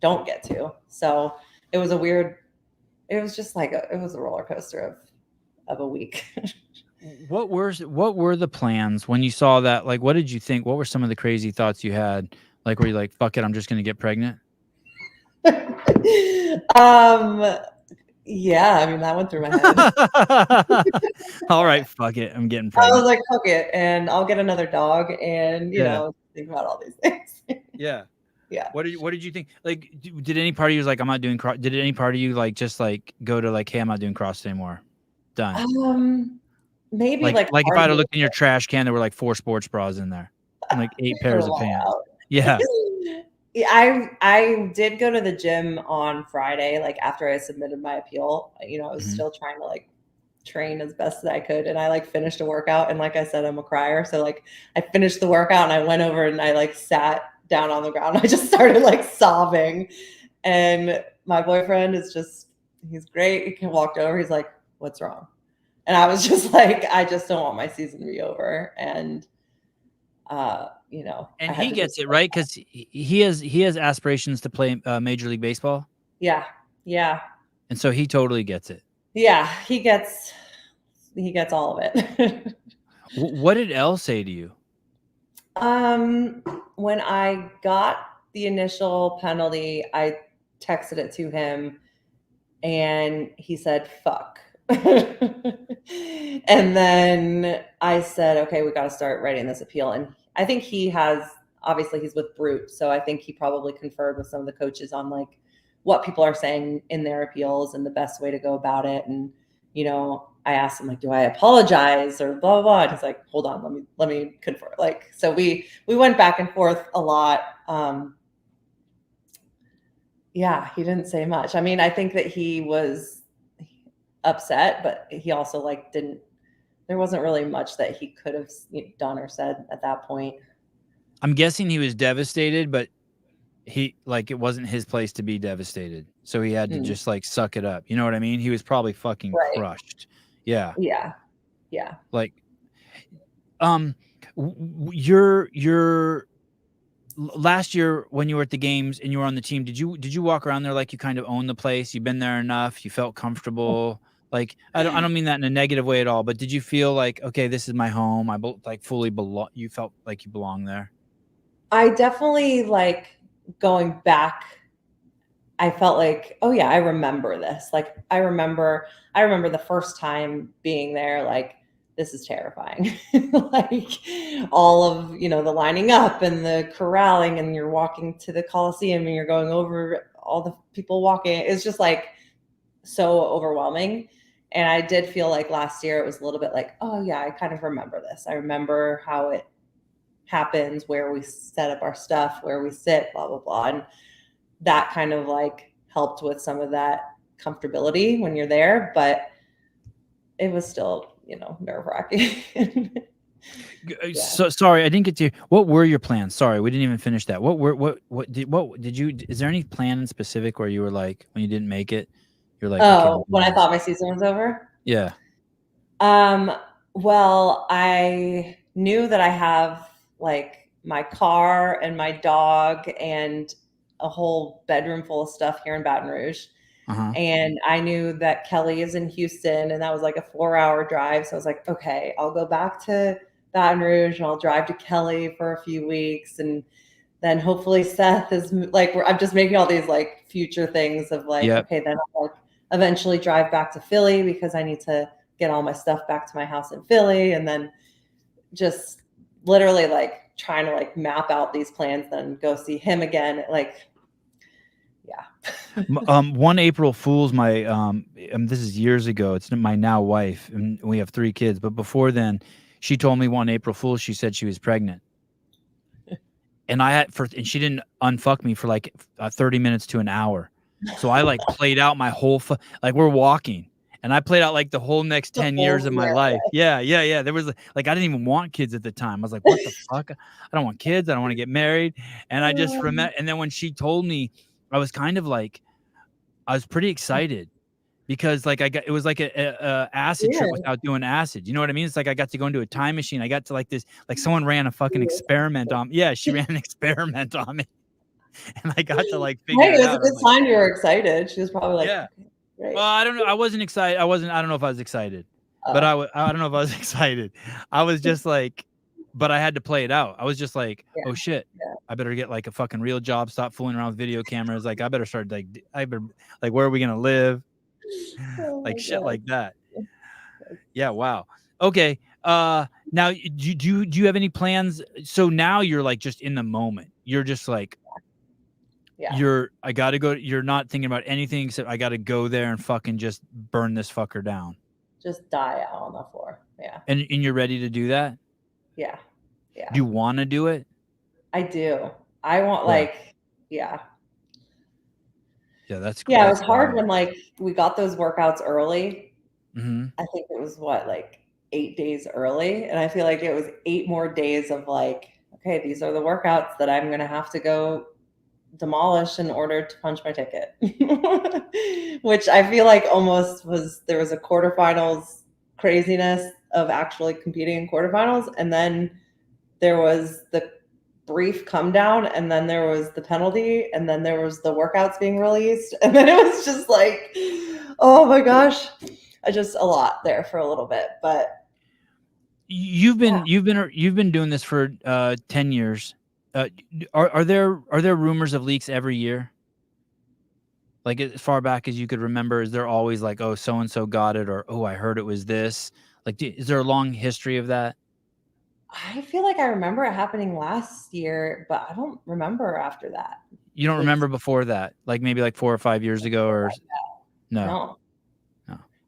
don't get to. So it was it was just like it was a roller coaster of a week. What were the plans when you saw that? Like, what did you think? What were some of the crazy thoughts you had? Like, were you like, fuck it, I'm just gonna get pregnant? Yeah, I mean that went through my head. All right, fuck it, I'm getting I pregnant. was like, fuck it, and I'll get another dog, and think about all these things. Yeah. Yeah. What did you think? Like, did any part of you was like, I'm not doing cross? Did any part of you like just like go to like, hey, I'm not doing cross anymore? Done. Maybe Like if part I'd of have me looked in your trash can, there were like 4 sports bras in there and like 8 threw pairs them of all pants. out. Yeah. Yeah, I did go to the gym on Friday, like after I submitted my appeal. I was still trying to like train as best as I could, and I like finished a workout, and like I said, I'm a crier, so like I finished the workout and I went over and I like sat down on the ground. I just started like sobbing, and my boyfriend he's great. He walked over, he's like, "What's wrong?" And I was just like, I just don't want my season to be over. And And he gets it, right? Because he has aspirations to play Major League Baseball. Yeah. Yeah. And so he totally gets it. Yeah. He gets all of it. What did Elle say to you? When I got the initial penalty, I texted it to him and he said, fuck. And then I said, okay, we got to start writing this appeal. And I think obviously he's with Brute. So I think he probably conferred with some of the coaches on like what people are saying in their appeals and the best way to go about it. And, I asked him like, do I apologize or blah, blah, blah. And he's like, hold on, let me confer. Like, so we went back and forth a lot. Yeah, he didn't say much. I mean, I think that he was upset, but he also like there wasn't really much that he could have done or said at that point. I'm guessing he was devastated, but it wasn't his place to be devastated. So he had to just like suck it up. You know what I mean? He was probably fucking crushed. Yeah. Yeah. Yeah. Like, your last year when you were at the games and you were on the team, did you walk around there like you kind of own the place? You've been there enough. You felt comfortable. Like, I don't mean that in a negative way at all, but did you feel like, okay, this is my home? I like fully belong. You felt like you belong there. I definitely like going back. I felt like, oh yeah, I remember this. Like, I remember the first time being there, like, this is terrifying. Like all of, the lining up and the corralling, and you're walking to the Coliseum and you're going over all the people walking. It's just like so overwhelming. And I did feel like last year it was a little bit like, oh yeah, I kind of remember this. I remember how it happens, where we set up our stuff, where we sit, blah, blah, blah. And that kind of like helped with some of that comfortability when you're there, but it was still, nerve wracking. Yeah. So sorry, I didn't get to. What were your plans? Sorry, we didn't even finish that. What did you? Is there any plan in specific where you were like, when you didn't make it, you're like, oh, okay, when I thought my season was over? Yeah. Well, I knew that I have like my car and my dog and a whole bedroom full of stuff here in Baton Rouge. And I knew that Kelly is in Houston, and that was like a 4-hour drive. So I was like, okay, I'll go back to Baton Rouge and I'll drive to Kelly for a few weeks. And then hopefully Seth is like, I'm just making all these like future things of like, Yep. okay, then I'll like eventually drive back to Philly because I need to get all my stuff back to my house in Philly. And then just literally like trying to like map out these plans, then go see him again. Like, yeah. One April Fool's, this is years ago. It's my now wife, and we have 3 kids. But before then, she told me one April Fool's, she said she was pregnant. And and she didn't unfuck me for like 30 minutes to an hour. So I like played out my whole, like we're walking, and I played out like the whole next 10 years of my life. Yeah. There was like, I didn't even want kids at the time. I was like, what the fuck? I don't want kids. I don't want to get married. And I just remember, and then when she told me, I was kind of like, I was pretty excited because like it was like a acid trip without doing acid. You know what I mean? It's like I got to go into a time machine. I got to like this, like someone ran a fucking experiment on. Yeah, she ran an experiment on me, and I got to like figure Hey, it it was out. a good sign you were excited. She was probably like, Yeah. okay, great. Well, I don't know. I wasn't excited. I don't know if I was excited, but I don't know if I was excited. I was just like, but I had to play it out. I was just like, oh shit, I better get like a fucking real job. Stop fooling around with video cameras. Like I better start like, where are we gonna live? Like shit like that. Yeah. Wow. Okay. Now do you have any plans? So now you're like just in the moment. You're just like, I gotta go. You're not thinking about anything except I gotta go there and fucking just burn this fucker down. Just die out on the floor. Yeah. And you're ready to do that? Yeah. Do you want to do it? I do. I want yeah. Yeah, that's cool. Yeah, it was hard when like we got those workouts early. Mm-hmm. I think it was like 8 days early. And I feel like it was 8 more days of like, okay, these are the workouts that I'm going to have to go demolish in order to punch my ticket. Which I feel like almost there was a quarterfinals craziness of actually competing in quarterfinals. And then there was the brief come down, and then there was the penalty, and then there was the workouts being released. And then it was just like, oh my gosh. Just a lot there for a little bit, but you've been doing this for 10 years. Are there rumors of leaks every year? Like as far back as you could remember, is there always like, oh, so and so got it, or oh, I heard it was this? Like, is there a long history of that? I feel like I remember it happening last year, but I don't remember after that. You don't remember before that, like maybe like 4 or 5 years ago, or no.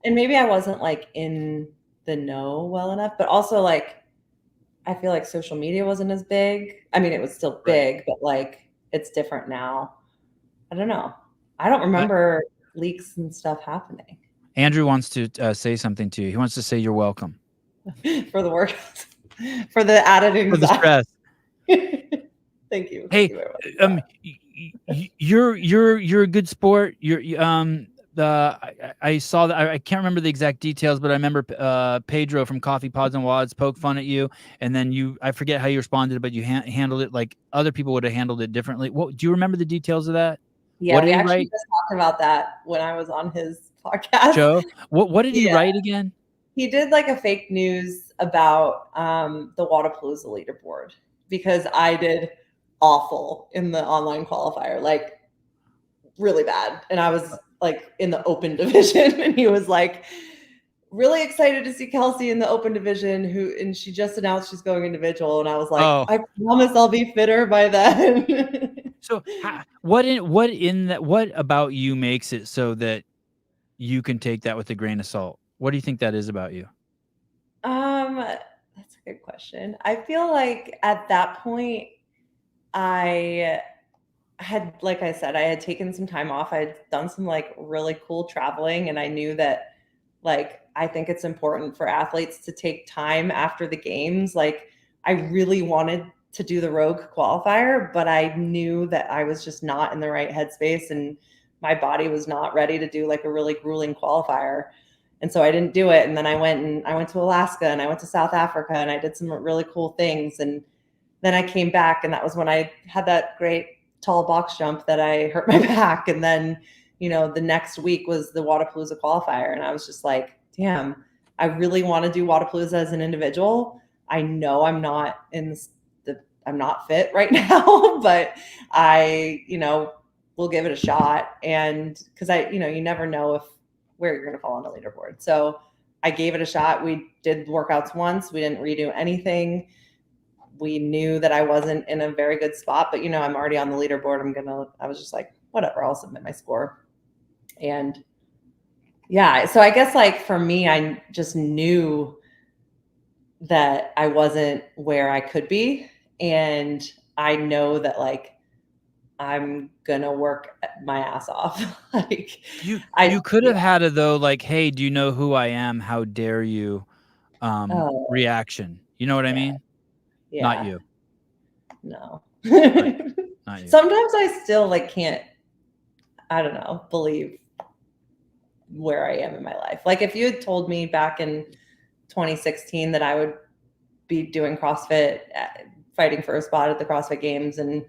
And maybe I wasn't like in the know well enough, but also like I feel like social media wasn't as big. I mean, it was still big, but like it's different now. I don't know. I don't remember leaks and stuff happening. Andrew wants to say something to you. He wants to say you're welcome for the workouts, for the added anxiety. For the stress. Thank you. Hey, Thank you're a good sport. I saw that. I can't remember the exact details, but I remember Pedro from Coffee Pods and Wads poked fun at you, and then I forget how you responded, but you handled it like other people would have handled it differently. What do you remember the details of that? Yeah, we actually just talked about that when I was on his podcast. Joe, what did he write again? He did like a fake news about the Wodapalooza leaderboard because I did awful in the online qualifier, like really bad, and I was like in the open division, and he was like really excited to see Kelsey in the open division, and she just announced she's going individual, and I was like, I promise I'll be fitter by then. So what about you makes it so that you can take that with a grain of salt? What do you think that is about you? That's a good question. I feel like at that point I had, like I said, I had taken some time off. I had done some like really cool traveling, and I knew that like I think it's important for athletes to take time after the games. Like I really wanted to do the Rogue qualifier, but I knew that I was just not in the right headspace, and my body was not ready to do like a really grueling qualifier. And so I didn't do it. And then I went to Alaska, and I went to South Africa, and I did some really cool things. And then I came back, and that was when I had that great tall box jump that I hurt my back. And then, the next week was the Wodapalooza qualifier. And I was just like, damn, I really want to do Wodapalooza as an individual. I know I'm not in the I'm not fit right now, but I, will give it a shot. And because you never know where you're going to fall on the leaderboard. So I gave it a shot. We did workouts once. We didn't redo anything. We knew that I wasn't in a very good spot, but I'm already on the leaderboard. I was just like, whatever, I'll submit my score. And yeah, so I guess like for me, I just knew that I wasn't where I could be. And I know that like I'm gonna work my ass off. Like You I could have yeah. had a though, like, hey, do you know who I am? How dare you? Oh, Reaction. You know what I yeah. mean? Not Yeah. you. No. Not you. Not you. Sometimes I still like can't, I don't know, believe where I am in my life. Like if you had told me back in 2016 that I would be doing CrossFit, fighting for a spot at the CrossFit Games and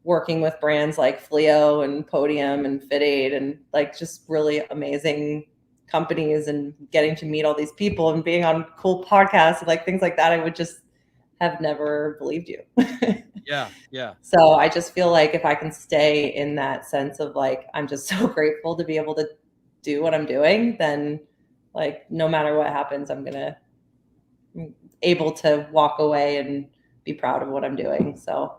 working with brands like Fleo and Podium and Fit Aid and like just really amazing companies and getting to meet all these people and being on cool podcasts and like things like that, I would just have never believed you. Yeah. Yeah. So I just feel like if I can stay in that sense of like, I'm just so grateful to be able to do what I'm doing, then like no matter what happens, I'm able to walk away and be proud of what I'm doing. So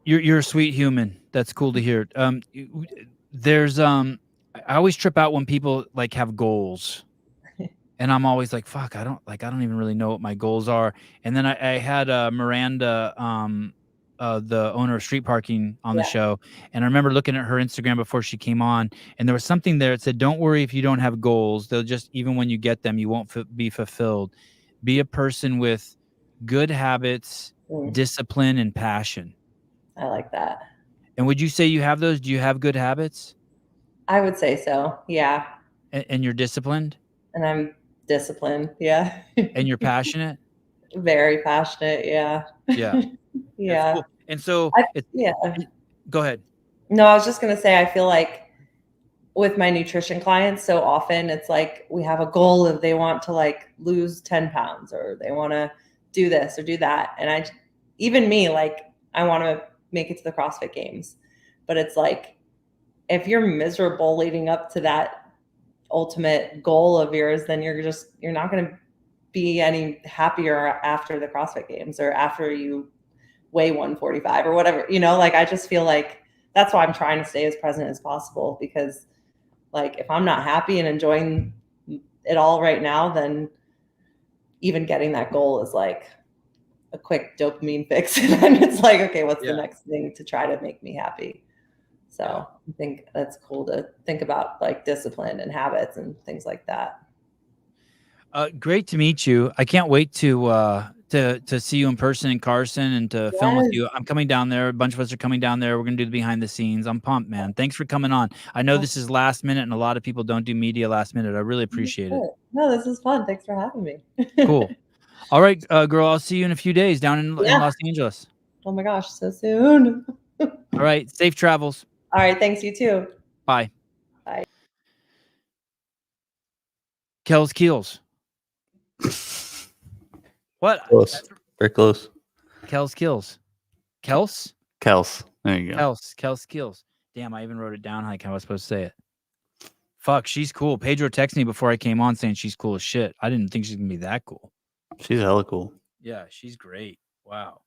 You're a sweet human. That's cool to hear. There's I always trip out when people like have goals. And I'm always like, fuck, I don't even really know what my goals are. And then I had Miranda, the owner of Street Parking, on the yeah. show, and I remember looking at her Instagram before she came on, and there was something there that said, "Don't worry if you don't have goals; they'll just even when you get them, you won't be fulfilled. Be a person with good habits, Mm, discipline, and passion." I like that. And would you say you have those? Do you have good habits, I would say so. Yeah. and you're disciplined, And I'm disciplined. Yeah. and you're passionate? Very passionate. Yeah. Yeah, that's Yeah. cool. And so I, it's yeah. go ahead. No, I was just going to say, I feel like with my nutrition clients, so often it's like we have a goal of they want to like lose 10 pounds or they want to do this or do that. And even me, like, I want to make it to the CrossFit Games. But it's like, if you're miserable leading up to that ultimate goal of yours, then you're not going to be any happier after the CrossFit Games or after you weigh 145 or whatever, like I just feel like that's why I'm trying to stay as present as possible because like if I'm not happy and enjoying it all right now, then even getting that goal is like a quick dopamine fix. And then it's like, okay, what's the next thing to try to make me happy? So I think that's cool to think about like discipline and habits and things like that. Great to meet you. I can't wait to see you in person in Carson and to film with Yes. you. I'm coming down there. A bunch of us are coming down there. We're gonna do the behind the scenes. I'm pumped, man. Thanks for coming on. I know this is last minute, and a lot of people don't do media last minute. I really appreciate it. No, this is fun. Thanks for having me. Cool. All right, girl. I'll see you in a few days down in Yeah. Los Angeles. Oh my gosh, so soon. All right. Safe travels. All right. Thanks. You too. Bye. Bye. Kiels. What? Close. Very close. Kills. Kels? Kels. There you go. Kels Kills. Damn, I even wrote it down like how I was supposed to say it. Fuck, she's cool. Pedro texted me before I came on saying she's cool as shit. I didn't think she's gonna be that cool. She's hella cool. Yeah, she's great. Wow.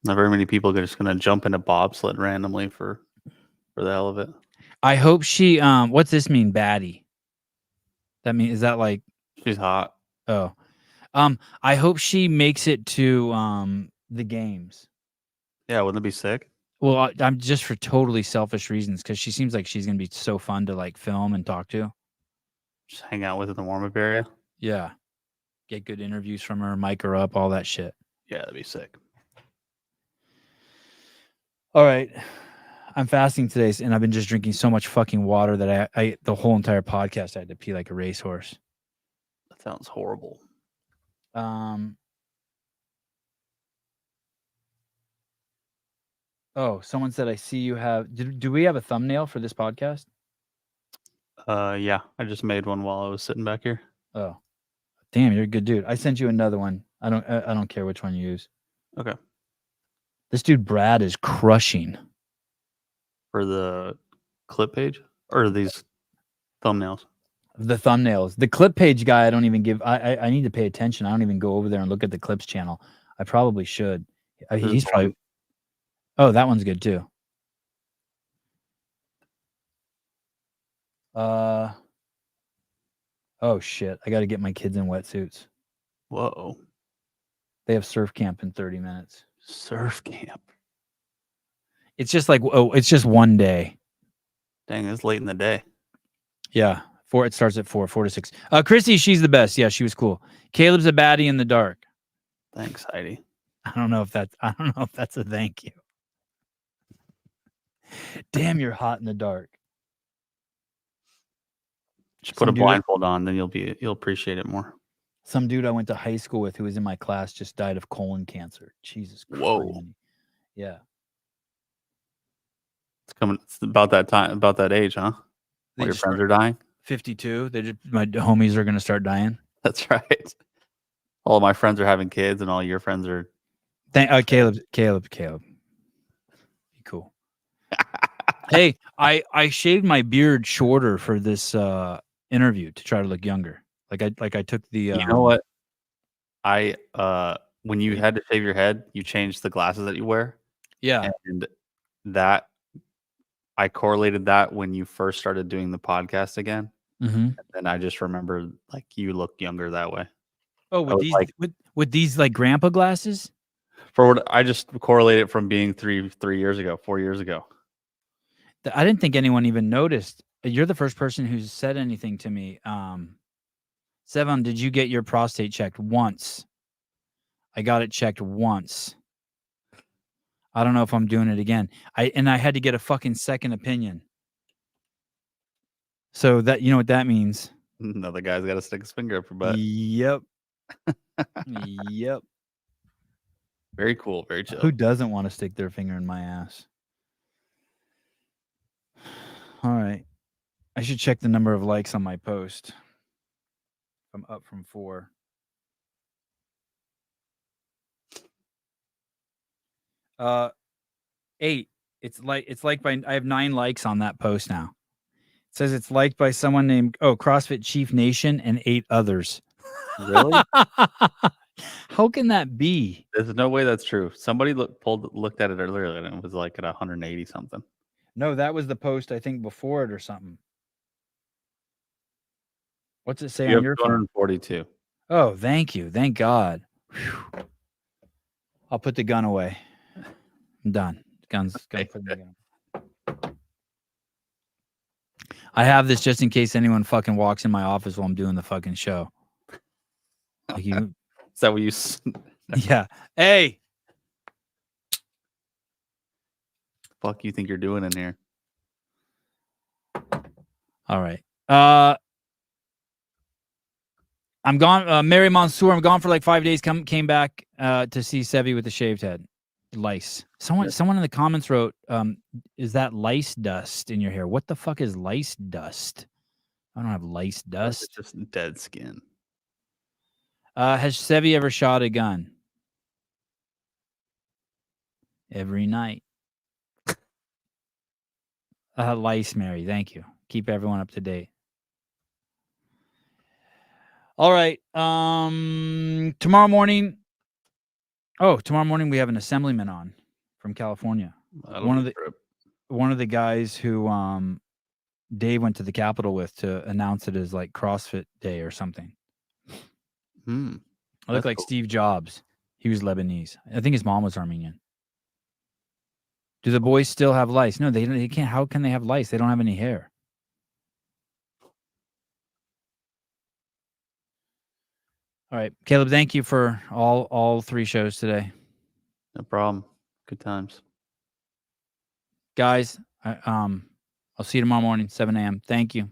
Not very many people are just gonna jump into bobsled randomly for the hell of it. I hope she what's this mean, baddie? That mean is that like She's hot. oh. I hope she makes it to the games. Yeah, wouldn't it be sick? Well, I'm just for totally selfish reasons because she seems like she's gonna be so fun to like film and talk to. Just hang out with in the warm-up area. Yeah. Get good interviews from her, mic her up, all that shit. Yeah, that'd be sick. All right. I'm fasting today, and I've been just drinking so much fucking water that I the whole entire podcast I had to pee like a racehorse. That sounds horrible. Oh, someone said I see you have. Do we have a thumbnail for this podcast? Yeah, I just made one while I was sitting back here. Oh, Damn, you're a good dude. I sent you another one. I don't care which one you use. Okay. This dude Brad is crushing. For the clip page or these thumbnails? The thumbnails. The clip page guy, I don't even give. I need to pay attention. I don't even go over there and look at the clips channel. I probably should. He's probably. Oh, that one's good too. Oh shit! I got to get my kids in wetsuits. Whoa. They have surf camp in 30 minutes. Surf camp. It's just like it's just one day. Dang, it's late in the day. Yeah. It starts at 4 to 6. Chrissy, she's the best. Yeah, she was cool. Caleb's a baddie in the dark. Thanks, Heidi. I don't know if that's a thank you. Damn, you're hot in the dark. Just put a blindfold on, then you'll appreciate it more. Some dude I went to high school with who was in my class just died of colon cancer. Jesus Christ. Whoa. Yeah. It's about that time, about that age, huh? All your friends are dying? 52. My homies are gonna start dying. That's right. All of my friends are having kids, and all your friends are. Caleb. Be cool. Hey, I shaved my beard shorter for this interview to try to look younger. Like I took the. You know what? When you had to shave your head, you changed the glasses that you wear. Yeah. And that I correlated that when you first started doing the podcast again. Mm-hmm. And then I just remember like you look younger that way. Oh, with these like grandpa glasses? For what I just correlated from being 4 years ago. I didn't think anyone even noticed. You're the first person who's said anything to me. Sevan, did you get your prostate checked? Once. I got it checked once. I don't know if I'm doing it again. I had to get a fucking second opinion. So that, you know what that means? Another guy's got to stick his finger up your butt. Yep. Yep. Very cool. Very chill. Who doesn't want to stick their finger in my ass? All right. I should check the number of likes on my post. I'm up from 4. Uh, 8. It's liked by. I have 9 likes on that post now. It says it's liked by someone named CrossFit Chief Nation and 8 others. Really? How can that be? There's no way that's true. Somebody looked at it earlier and it was like at 180 something. No, that was the post I think before it or something. What's it say on your phone? 242. Oh, thank you. Thank God. Whew. I'll put the gun away. I'm done. Gun's put the gun. I have this just in case anyone fucking walks in my office while I'm doing the fucking show. Like you. Is that what you? Yeah. Hey. Fuck you think you're doing in here? All right. I'm gone. Mary Mansour, I'm gone for like 5 days. Came back to see Sevi with the shaved head. Lice. Someone in the comments wrote, is that lice dust in your hair? What the fuck is lice dust? I don't have lice dust. It's just dead skin. Has Sevi ever shot a gun? Every night. Lice, Mary. Thank you. Keep everyone up to date. All right. Tomorrow morning we have an assemblyman on from California. One of the guys who Dave went to the Capitol with to announce it as like CrossFit Day or something. I look like cool. Steve Jobs. He was Lebanese. I think his mom was Armenian. Do the boys still have lice? No, they can't. How can they have lice? They don't have any hair. All right, Caleb, thank you for all 3 shows today. No problem. Good times. Guys, I'll see you tomorrow morning, 7 a.m. Thank you.